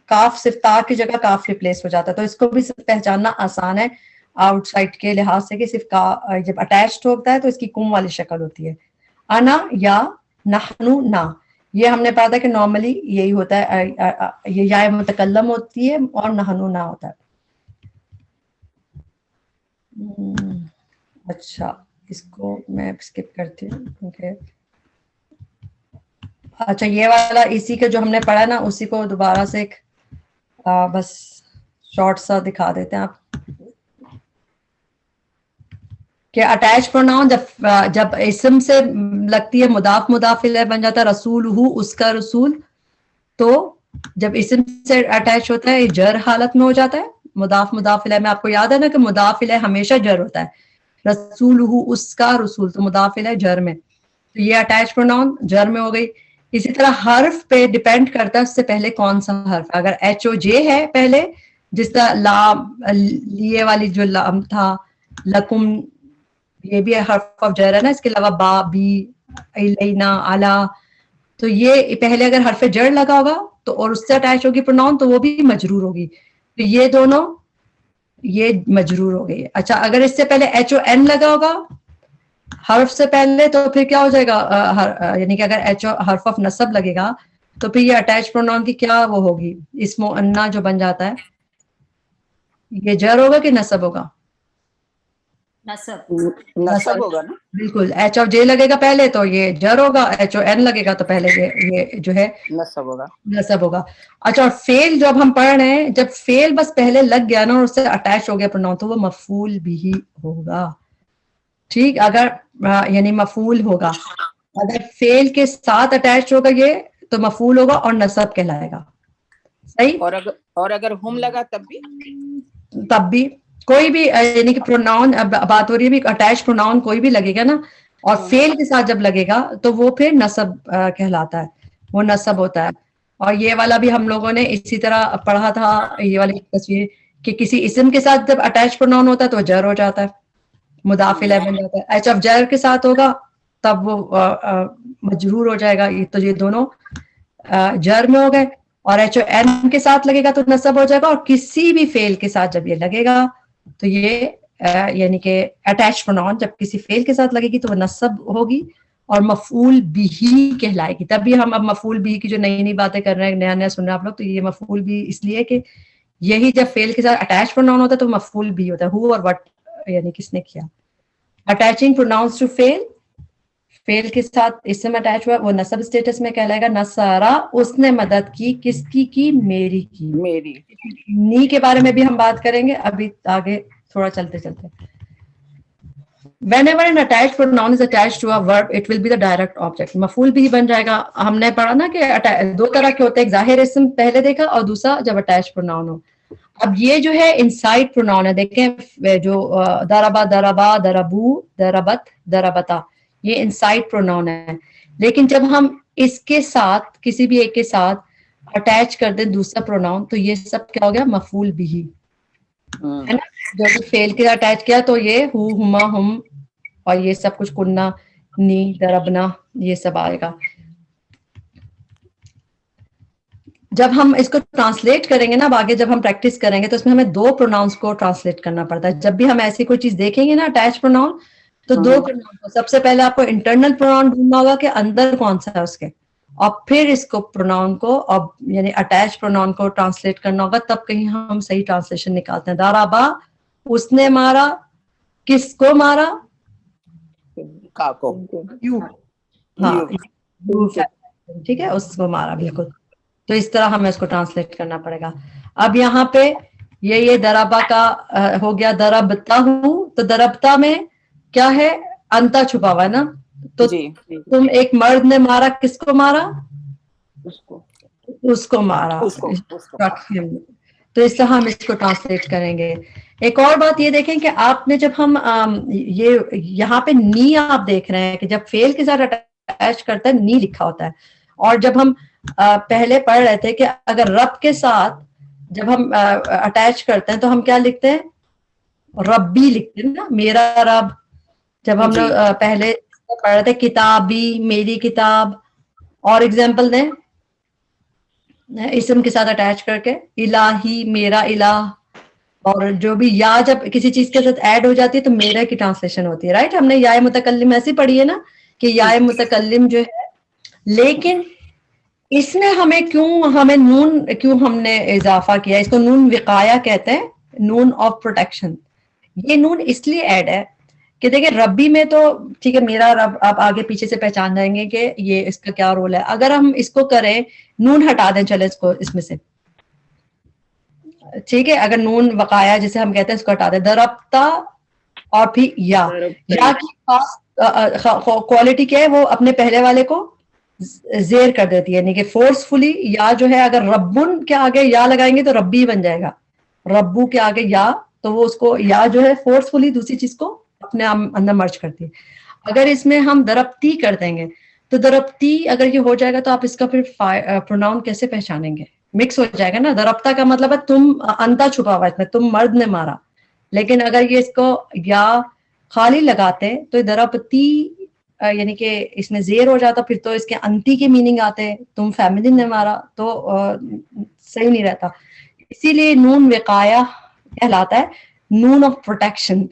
کاف صرف تا کی جگہ کاف ریپلیس ہو جاتا ہے. تو اس کو بھی پہچاننا آسان ہے آؤٹ سائڈ کے لحاظ سے کہ صرف کا جب اٹیچڈ ہوتا ہے تو اس کی کم والی شکل ہوتی ہے. انا یا نحنو نا, یہ ہم نے پڑھا تھا کہ نارملی یہی ہوتا ہے, یہ یا متکلم ہوتی ہے اور نحنو نا ہوتا ہے. اچھا اس کو میں اسکپ کرتی ہوں کیونکہ اچھا یہ والا اسی کا جو ہم نے پڑھا نا اسی کو دوبارہ سے ایک بس شارٹ سا دکھا دیتے ہیں آپ کہ اٹیچ پروناؤن جب اسم سے لگتی ہے مضاف مضاف الیہ بن جاتا ہے, رسول ہو اس کا رسول, تو جب اسم سے اٹیچ ہوتا ہے جر حالت میں ہو جاتا ہے. مضاف مضاف الیہ میں آپ کو یاد ہے نا کہ مضاف الیہ ہمیشہ جر ہوتا ہے, رسول ہو اس کا رسول, تو مضاف الیہ جر میں, تو یہ اٹیچ پروناؤن جر میں ہو گئی. اسی طرح حرف پہ ڈیپینڈ کرتا ہے اس سے پہلے کون سا حرف ہے. اگر ایچ او جے ہے پہلے, جس طرح لام لیے والی جو لام تھا, لکم یہ بھی حرف آف جر ہے نا, اس کے علاوہ با بی الینا اعلی, تو یہ پہلے اگر حرف جر لگا ہوگا تو اور اس سے اٹیچ ہوگی پروناؤن تو وہ بھی مجرور ہوگی, تو یہ دونوں یہ مجرور ہو گئی. اچھا اگر اس سے پہلے ایچ او این لگا ہوگا حرف سے پہلے تو پھر کیا ہو جائے گا, یعنی کہ اگر ایچ او حرف آف نصب لگے گا تو پھر یہ اٹیچ پروناؤن کی کیا وہ ہوگی, اسم و انا جو بن جاتا ہے یہ جر ہوگا کہ نصب ہوگا, نصب ہوگا نا, بالکل. ایچ آف جے لگے گا پہلے تو یہ جر ہوگا, ایچ او این لگے گا تو پہلے یہ جو ہے نصب ہوگا. نصب ہوگا. اچھا اور فیل جو اب ہم پڑھ رہے ہیں, جب فیل بس پہلے لگ گیا نا اور اس سے اٹیچ ہو گیا پروناؤن تو وہ مفعول بھی ہوگا. ٹھیک, اگر یعنی مفعول ہوگا, اگر فیل کے ساتھ اٹیچ ہوگا یہ تو مفعول ہوگا اور نصب کہلائے گا. صحیح. اور اگر ہم لگا تب بھی کوئی بھی یعنی کہ پروناؤن, بات ہو رہی ہے اٹیچ پروناؤن کوئی بھی لگے گا نا, اور فیل کے ساتھ جب لگے گا تو وہ پھر نصب کہلاتا ہے, وہ نصب ہوتا ہے. اور یہ والا بھی ہم لوگوں نے اسی طرح پڑھا تھا, یہ والی تصویر کہ کسی اسم کے ساتھ جب اٹیچ پروناؤن ہوتا ہے تو جر ہو جاتا ہے, مضاف الیہ بن جاتا ہے. ایچ آف جر کے ساتھ ہوگا تب وہ مجرور ہو جائے گا. تو یہ دونوں جر میں ہو گئے, اور ایچ او این کے ساتھ لگے گا تو نصب ہو جائے گا, اور کسی بھی فعل کے ساتھ جب یہ لگے گا تو یہ یعنی کہ اٹیچ پروناؤن جب کسی فعل کے ساتھ لگے گی تو وہ نصب ہوگی اور مفعول بھی کہلائے گی. تب بھی ہم اب مفعول بھی کی جو نئی نئی باتیں کر رہے ہیں, نیا نیا سن رہے ہیں آپ لوگ, تو یہ مفعول بھی اس لیے کہ یہی جب فعل کے ساتھ اٹیچ پروناؤن ہوتا ہے تو مفعول بھی ہوتا ہے, ہو اور وٹ یعنی کس نے کیا. اٹیچنگ پروناؤنس ٹو فعل فیل کے ساتھ اسم اٹیچ ہوا وہ نصب اسٹیٹس میں کہلائے گا نصارا اس نے مدد کی، کس کی میری کی. میری. نی کے بارے میں بھی ہم بات کریں گے ابھی آگے تھوڑا چلتے چلتے. Whenever an attached pronoun is attached to a verb, it will be the direct object. مفعول بھی بن جائے گا. ہم نے پڑھا نا کہ دو طرح کے ہوتے ہیں، ایک ظاہر اسم پہلے دیکھا اور دوسرا جب attached pronoun ہو. اب یہ جو ہے انسائڈ پروناؤن ہے، دیکھیں جو دربا دربا دربو دربت دربتا، یہ انسائڈ پروناؤن ہے. لیکن جب ہم اس کے ساتھ کسی بھی ایک کے ساتھ اٹیچ کر دیں دوسرا پروناؤن تو یہ سب کیا ہو گیا؟ مفعول بھی ہے نا. جب فیل کے اٹیچ کیا تو یہ ہو ہما ہم اور یہ سب کچھ کننا نی دربنا یہ سب آئے گا. جب ہم اس کو ٹرانسلیٹ کریں گے نا آگے جب ہم پریکٹس کریں گے تو اس میں ہمیں دو پروناؤنس کو ٹرانسلیٹ کرنا پڑتا ہے. جب بھی ہم ایسی کوئی چیز دیکھیں گے نا اٹیچ پروناؤن تو دو پروناؤن کو سب سے پہلے آپ کو انٹرنل پروناؤن ڈھونڈنا ہوگا کہ اندر کون سا ہے اس کے، اور پھر اس کو پروناؤن کو یعنی اٹیچ پروناؤن کو ٹرانسلیٹ کرنا ہوگا، تب کہیں ہم صحیح ٹرانسلیشن نکالتے ہیں. دارابا اس نے مارا، کس کو مارا؟ کا کو. یو. ہاں ٹھیک ہے، اس کو مارا بالکل. تو اس طرح ہمیں اس کو ٹرانسلیٹ کرنا پڑے گا. اب یہاں پہ یہ درابا کا ہو گیا. دربتا ہوں تو دربتا میں کیا ہے؟ انتا چھپا ہوا ہے نا. تو تم ایک مرد نے مارا، کس کو مارا؟ اس کو مارا. تو اس طرح ہم اس کو ٹرانسلیٹ کریں گے. ایک اور بات یہ دیکھیں کہ آپ نے جب ہم یہ یہاں پہ نی آپ دیکھ رہے ہیں کہ جب فیل کے ساتھ اٹیچ کرتا ہے نی لکھا ہوتا ہے، اور جب ہم پہلے پڑھ رہے تھے کہ اگر رب کے ساتھ جب ہم اٹیچ کرتے ہیں تو ہم کیا لکھتے ہیں؟ ربی لکھتے ہیں نا، میرا رب. جب ہم لوگ پہلے پڑھ رہے تھے کتابی میری کتاب. اور ایگزامپل دیں اسم کے ساتھ اٹیچ کر کے، الہی میرا الہ. اور جو بھی یا جب کسی چیز کے ساتھ ایڈ ہو جاتی ہے تو میرا کی ٹرانسلیشن ہوتی ہے، رائٹ. ہم نے یا متکلم ایسی پڑھی ہے نا کہ یا متکلم جو ہے. لیکن اس میں ہمیں نون کیوں ہم نے اضافہ کیا؟ اس کو نون وقایا کہتے ہیں، نون آف پروٹیکشن. یہ نون اس لیے ایڈ ہے کہ دیکھیں ربی میں تو ٹھیک ہے میرا رب، آپ آگے پیچھے سے پہچان جائیں گے کہ یہ اس کا کیا رول ہے. اگر ہم اس کو کریں نون ہٹا دیں، چلے اس کو اس میں سے، ٹھیک ہے. اگر نون وقایا جسے ہم کہتے ہیں اس کو ہٹا دیں، دربتا اور پھر یا کی خاص کوالٹی کیا ہے؟ وہ اپنے پہلے والے کو زیر کر دیتی ہے، یعنی کہ فورسفلی. یا جو ہے اگر ربن کے آگے یا لگائیں گے تو ربی بن جائے گا. ربو کے آگے یا تو وہ اس کو یا جو ہے فورسفلی دوسری چیز کو اپنے اندر مرج کرتی ہے. اگر اس میں ہم دربتی کر دیں گے تو دربتی اگر یہ ہو جائے گا تو آپ اس کا پھر پروناؤن کیسے پہچانیں گے؟ مکس ہو جائے گا نا. دربتا کا مطلب ہے تم، انتا چھپا ہوا اس میں، تم مرد نے مارا. لیکن اگر یہ اس کو یا خالی لگاتے تو دربتی یعنی کہ اس میں زیر ہو جاتا، پھر تو اس کے انتی کے میننگ آتے، تم فیملی نے مارا، تو صحیح نہیں رہتا. اسی لیے نون وقایا کہلاتا ہے، نون آف پروٹیکشن.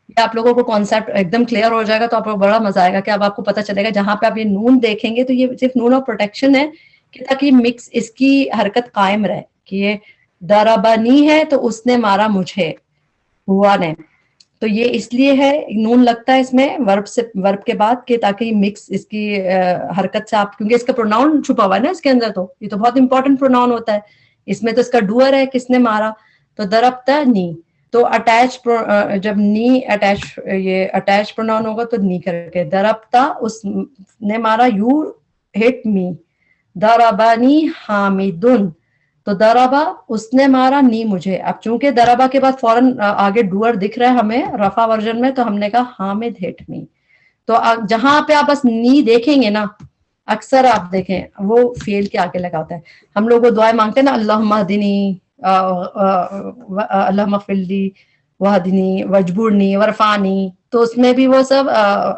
یہ آپ لوگوں کو کانسیپٹ ایک دم کلیئر ہو جائے گا تو آپ کو بڑا مزہ آئے گا کہ اب آپ کو پتہ چلے گا جہاں پہ آپ یہ نون دیکھیں گے تو یہ صرف نون آف پروٹیکشن ہے کہ تاکہ مکس اس کی حرکت قائم رہے کہ یہ دربنی ہے تو اس نے مارا مجھے، ہوا نے. تو یہ اس لیے ہے نون لگتا ہے اس میں ورب کے بعد کہ تاکہ یہ مکس اس کی حرکت سے آپ، کیونکہ اس کا پروناؤن چھپا ہوا ہے نا اس کے اندر، تو یہ تو بہت امپورٹنٹ پروناؤن ہوتا ہے. اس میں تو اس کا ڈوئر ہے، کس نے مارا، تو دربتا نی. تو اٹیچ جب نی اٹیچ پروناؤن ہوگا تو نی کر کے دربتا اس نے مارا، یو ہٹ می. دربانی حامدن تو دربا اس نے مارا نی مجھے. اب چونکہ دربا کے بعد فوراً آگے ڈوئر دکھ رہا ہے ہمیں رفع ورژن میں، تو ہم نے کہا حامد ہٹ می. تو جہاں پہ آپ بس نی دیکھیں گے نا اکثر آپ دیکھیں وہ فیل کے آگے لگا ہوتا ہے. ہم لوگ وہ دعائیں مانگتے ہیں نا، اللہم اہدنی اللہم اغفر لی وہدنی وجبرنی ورفعنی، تو اس میں بھی وہ سب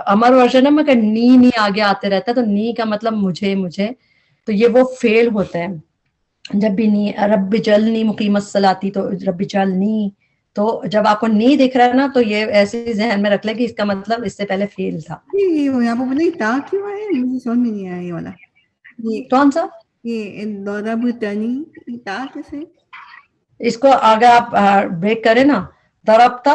امر ورژن ہے مگر نی آگے آتے رہتا ہے. تو نی کا مطلب مجھے، تو یہ وہ فیل ہوتا ہے. جب بھی نی رب جلنی مقیم الصلاتی تو رب جلنی، تو جب آپ کو نی دکھ رہا ہے نا تو یہ ایسے ذہن میں رکھ لیں کہ اس کا مطلب اس سے پہلے فیل تھا. یہاں پہ نہیں تا کیوں ہے؟ مجھے سمجھ میں نہیں آیا یہ والا. یہ کون سا؟ یہ دربتنی تا کیسے؟ اس کو اگر آپ بریک کریں نا، دربتا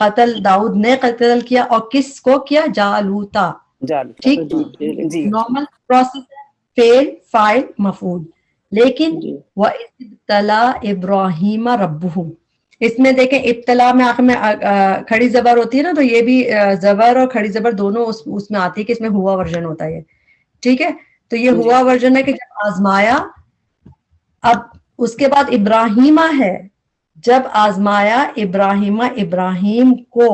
قتل داؤد نے قتل کیا, اور کس کو کیا؟ جالوتا. ٹھیک, جی نارمل پروسیس ہے, فعل فاعل مفعول. لیکن وَإِذِ ابْتَلَىٰ إِبْرَاهِيمَ رَبُّهُ, اس میں دیکھیں ابتلا میں آخر میں کھڑی زبر ہوتی ہے نا, تو یہ بھی زبر اور کھڑی زبر دونوں اس میں آتی ہے کہ اس میں ہوا ورژن ہوتا ہے. ٹھیک ہے, تو یہ ہوا ورژن ہے کہ جب آزمایا. اب اس کے بعد ابراہیمہ ہے, جب آزمایا ابراہیم کو,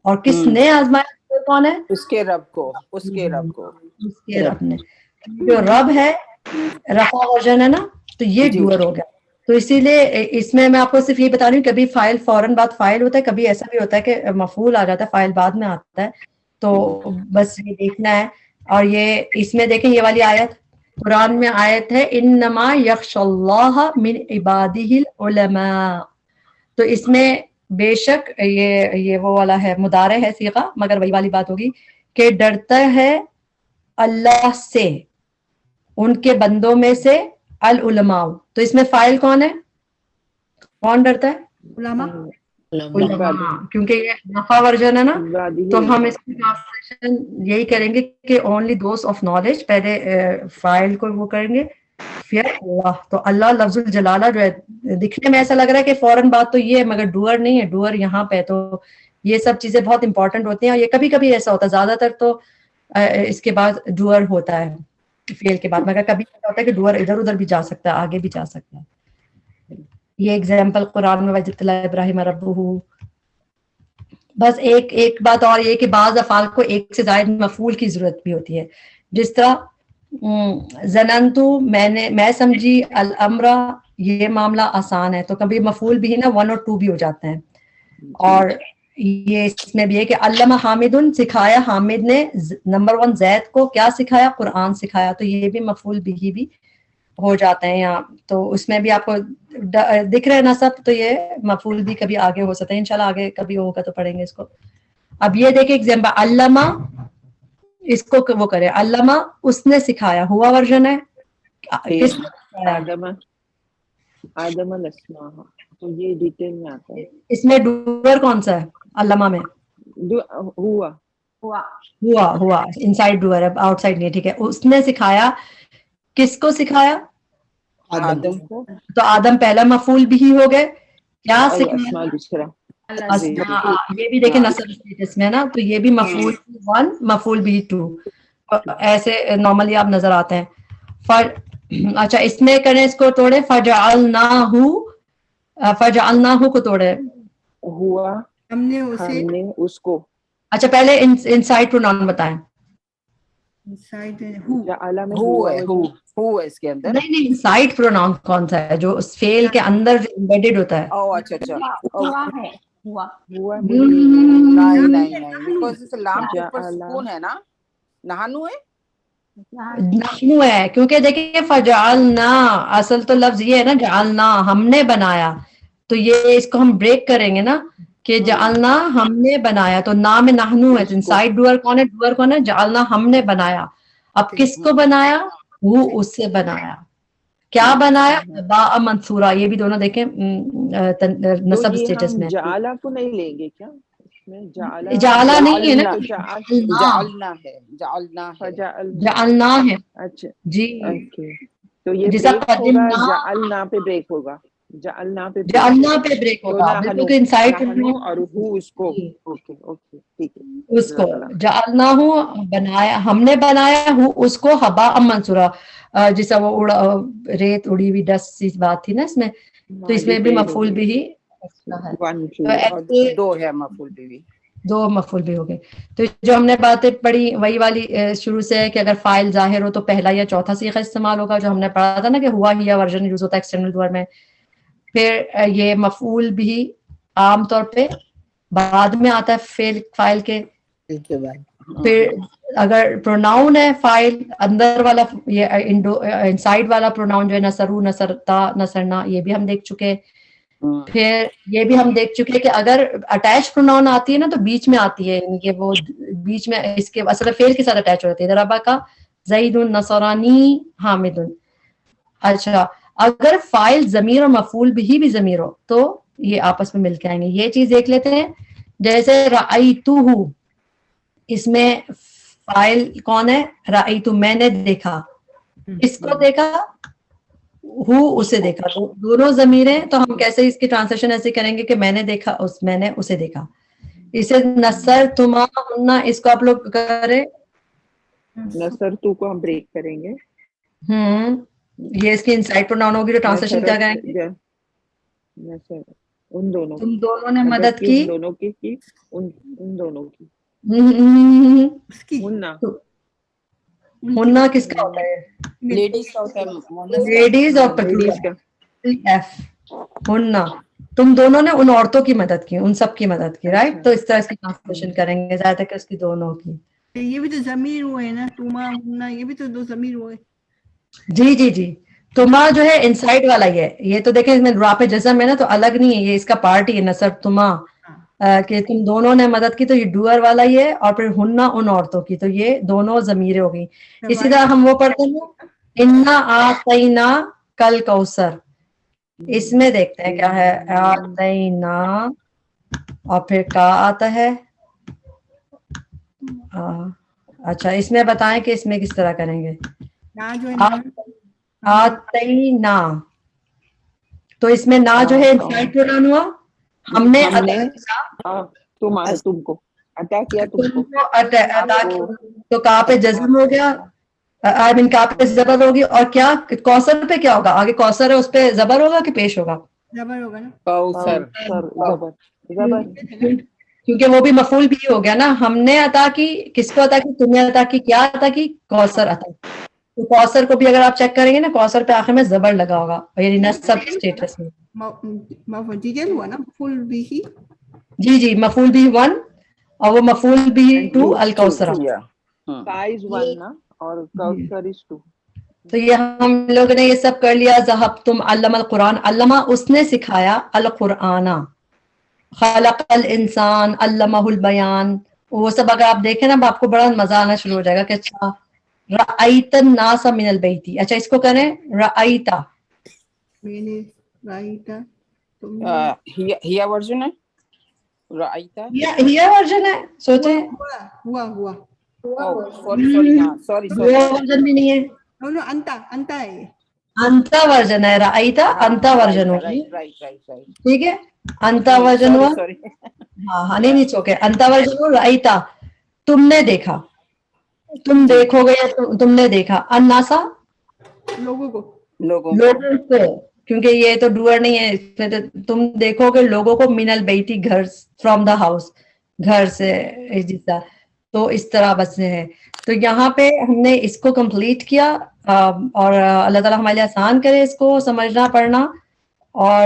اور کس نے آزمایا؟ کون ہے؟ اس کے رب کو, اس کے رب کو, اس کے رب نے. جو رب ہے رفع ورژن ہے نا, تو یہ ڈوئر ہو گیا. تو اسی لیے اس میں آپ کو صرف یہ بتا رہی ہوں, کبھی فائل فوراً بعد فائل ہوتا ہے, کبھی ایسا بھی ہوتا ہے کہ مفعول آ جاتا ہے, فائل بعد میں آتا ہے. تو بس یہ دیکھنا ہے. اور یہ اس میں دیکھیں یہ والی آیت قرآن میں آیت ہے, انما یخشى اللہ من عبادہ العلماء. تو اس میں بے شک یہ وہ والا ہے, مضارع ہے صیغہ, مگر وہی والی بات ہوگی کہ ڈرتا ہے اللہ سے ان کے بندوں میں سے العلماء. تو اس میں فاعل کون ہے؟ کون ڈرتا ہے؟ علماء. علماء, کیونکہ یہ نفع ورژن ہے نا, تو ہم اس کی ٹرانسلیشن یہی کریں گے کہ اونلی دوز آف نالج, پہلے فاعل کو وہ کریں گے پھر اللہ. تو اللہ لفظ الجلالہ جو ہے, دکھنے میں ایسا لگ رہا ہے کہ فوراً بات تو یہ ہے, مگر ڈوئر نہیں ہے, ڈوئر یہاں پہ. تو یہ سب چیزیں بہت امپورٹنٹ ہوتی ہیں, اور یہ کبھی کبھی ایسا ہوتا ہے, زیادہ تر تو اس کے بعد ڈوئر ہوتا ہے فعل کے بعد, مگر کبھی ایسا ہوتا ہے کہ ڈوئر ادھر ادھر بھی جا سکتا ہے, آگے بھی جا سکتا ہے. یہ ایگزامپل قرآن میں وَإِذِ ابْتَلَىٰ إِبْرَاهِيمَ رَبُّهُ. بس ایک بات اور یہ کہ بعض افعال کو ایک سے زائد مفعول کی ضرورت بھی ہوتی ہے, جس طرح زننتو, میں سمجھی, الامر, یہ معاملہ آسان ہے. تو کبھی مفعول بھی نا 1 اور 2 بھی ہو جاتے ہیں. اور یہ اس میں بھی ہے کہ علامہ حامد, سکھایا حامد نے, نمبر 1 زید کو کیا سکھایا؟ قرآن سکھایا. تو یہ بھی مفعول بھی ہو جاتے ہیں یہاں. تو اس میں بھی آپ کو دکھ رہے نا سب, تو یہ مفعول بھی کبھی آگے ہو سکتے ہیں, انشاءاللہ آگے کبھی ہوگا تو پڑھیں گے اس کو. اب یہ دیکھیں ایگزامپل, علامہ, اس کو وہ کرے, علامہ اس نے سکھایا, ہوا ورژن ہے, کس نے سکھایا؟ آدم الاسماء. تو یہ ڈیٹیل میں آتا ہے. اس میں ڈوئر کون سا ہے علامہ میں؟ ہوا انسائڈ ڈوئر ہے, آؤٹ سائڈ نہیں. ٹھیک ہے, اس نے سکھایا, کس کو سکھایا؟ آدم کو. تو آدم پہلا مفعول بھی ہو گئے, کیا سکھایا؟ اسماء دوسرا. یہ بھی دیکھیں نصب اسٹیٹس میں نا, تو یہ بھی مفعول 1 مفعول بھی 2, ایسے نارملی آپ نظر آتے ہیں. اچھا اس میں کریں, اس کو توڑے, فجعلناہ کو توڑے, ہوا ہم نے اسے اس کو. اچھا پہلے انسائڈ پروناؤن بتائیں. ہو ہے اس کے اندر. نہیں انسائڈ پروناؤن کون سا ہے جو اس فعل کے اندر امبیڈڈ ہوتا ہے؟ اچھا ہوا ہے, ہوا. نہیں بیکاز اس لام کے اوپر سکون ہے نا, نہانو ہے, نحنو ہے, کیونکہ دیکھیں فجعلنا, اصل تو لفظ یہ ہے نا جعلنا, ہم نے بنایا. تو یہ اس کو ہم بریک کریں گے نا کہ جعلنا ہم نے بنایا, تو نام میں نحنو ہے, انسائڈ ڈوئر کون ہے؟ ڈوئر کون ہے؟ جعلنا, ہم نے بنایا. اب کس کو بنایا؟ وہ اس سے بنایا. کیا بنایا؟ باء منصورہ. یہ بھی دونوں دیکھیں نصب اسٹیٹس میں. جعلہ کو نہیں لیں گے کیا؟ جعلہ نہیں ہے نا, جعلنا ہے. اچھا جی, تو یہ جیسا بریک ہوگا, جعلنا پہ بریک ہوگا, جعلنا پہ بریک ہوگا, بالکل کہ انسائڈ اور ہو اس کو. اوکے ٹھیک ہے, اس کو جعلنا ہوں بنایا, ہم نے بنایا ہوں اس کو ہباء منصورا, جیسا وہ ریت اڑی ہوئی ڈسٹ سی بات تھی نا اس میں, تو اس میں بھی مفعول بھی ہے, دو ہے مفعول بھی, 2 مفعول بھی ہو گئے. تو جو ہم نے باتیں پڑھی وہی والی شروع سے ہے کہ اگر فاعل ظاہر ہو تو پہلا یا چوتھا صیغہ استعمال ہوگا, جو ہم نے پڑھا تھا نا کہ ہوا ہی ورژن یوز ہوتا ہے ایکسٹرنل ڈوئر میں. پھر یہ مفعول بھی عام طور پہ بعد میں آتا ہے فاعل کے. پھر اگر پروناؤن ہے فاعل, اندر والا یہ انسائڈ والا پروناؤن جو ہے نصرو, نصرتا, نصرنا, یہ بھی ہم دیکھ چکے. پھر یہ بھی ہم دیکھ چکے کہ اگر اٹیچ پروناؤن آتی ہے نا تو بیچ میں آتی ہے, یعنی کہ وہ بیچ میں اس کے اصل فعل کے ساتھ اٹیچ ہوتی ہے. ربا کا زید نصرانی حامد. اچھا اگر فاعل ضمیر اور مفعول بھی ضمیر ہو تو یہ آپس میں مل کے آئیں گے. یہ چیز دیکھ لیتے ہیں. جیسے رأیتہ، اس میں فاعل کون ہے؟ رأیتہ، میں نے دیکھا. اس کو دیکھا، ہو اسے دیکھا. دونوں ضمیریں، تو ہم کیسے اس کی ٹرانسلیشن ایسے کریں گے کہ میں نے دیکھا، میں نے اسے دیکھا. اسے نصرتما ہن، اس کو آپ لوگ کریں. نصر تو کو ہم بریک کریں گے. یہ اس کی انسائٹ پروناؤن ہوگی، تو ٹرانسلیشن کیا کریں گے؟ نصر ان دونوں، تم دونوں نے مدد مدد کی، کی. ان دونوں کی، ان دونوں کی. اس کی ہننا، ہننا کس کا ہوتا ہے؟ لیڈیز کا ہوتا ہے، مونس کا. لیڈیز اور لیڈیز کا. ایف. ہننا، تم دونوں نے ان عورتوں کی مدد کی، ان سب کی مدد کی، رائٹ. تو اس طرح اس کی ٹرانسلیشن کریں گے، زیادہ تر کہ اس کی دونوں کی. یہ بھی تو ضمیر ہوئے نا، تما ہننا، یہ بھی تو دو ضمیر ہوئے. جی جی جی. تما جو ہے انسائڈ والا ہی ہے. یہ تو دیکھیں اس میں را پہ جزم ہے نا، تو الگ نہیں ہے، یہ اس کا پارٹ ہی ہے. نصر تما کہ تم دونوں نے مدد کی، تو یہ ڈوئر والا ہی ہے. اور پھر ہننا ان عورتوں کی، تو یہ دونوں ضمیریں ہو گئی. اسی طرح ہم وہ پڑھتے ہیں انا آتینا کل کوثر. اس میں دیکھتے ہیں کیا ہے. آتینا اور پھر کا آتا ہے. اچھا، اس میں بتائیں کہ اس میں کس طرح کریں گے. نا جو ہے نا، آتینا، تو اس میں نا جو ہے انسائڈ پروناؤن ہوا. ہم نے تم کو عطا کیا، تم کو. عطا کیا، تو کہاں پہ جزم ہو گیا، آئی مین کہاں پہ زبر ہوگی. اور کیا کوثر پہ کیا ہوگا؟ آگے کوثر ہے، اس پہ زبر ہوگا کہ پیش ہوگا؟ زبر ہوگا نا. کوثر. زبر. کیونکہ وہ بھی مفعول بھی ہو گیا نا. ہم نے عطا کی، کس کو عطا کی؟ تمہیں عطا کی. کیا عطا کی؟ کوثر عطا. تو کوثر کو بھی اگر آپ چیک کریں گے نا، کوثر پہ آخر میں زبر لگا ہوگا، یعنی نصب اسٹیٹس میں. مفعول ہوا نا، مفعول بھی ہی. جی جی، مفعول بھی 1 اور وہ مفعول بھی 2 الکوثر. سائز 1 نا، اور کوثر is 2. تو یہ ہم لوگ نے یہ سب کر لیا. ذہبتم علم القرآن، علمہ اس نے سکھایا، القرآن. خلق الانسان علمہ البیان. وہ سب اگر آپ دیکھیں نا، آپ کو بڑا مزہ آنا شروع ہو جائے گا کہ اچھا رأیت الناس من البیت. اچھا اس کو کریں رأیتا. میں نے رائتا، تم ہیا ورژن ہے رائتا. یہ ورژن ہے، سوچیں. ہوا سوری وہ ورژن بھی نہیں ہے. نو انتا ہے یہ. انتا ورژن ہے. رأیتا انتا ورژن ہوگی، ٹھیک ہے. انتا ورژن ہوا. ہاں نہیں چوکے. انتا ورژن ہو. رأیتا تم نے دیکھا، تم دیکھو گے، تم نے دیکھا. الناسا لوگوں کو، لوگوں کو، کیونکہ یہ تو ڈوئر نہیں ہے. تم دیکھو گے لوگوں کو، من البیتی گھر، فرام دا ہاؤس، گھر سے. تو اس طرح بس ہے. تو یہاں پہ ہم نے اس کو کمپلیٹ کیا. اور اللہ تعالیٰ ہمارے لیے آسان کرے اس کو سمجھنا پڑھنا. اور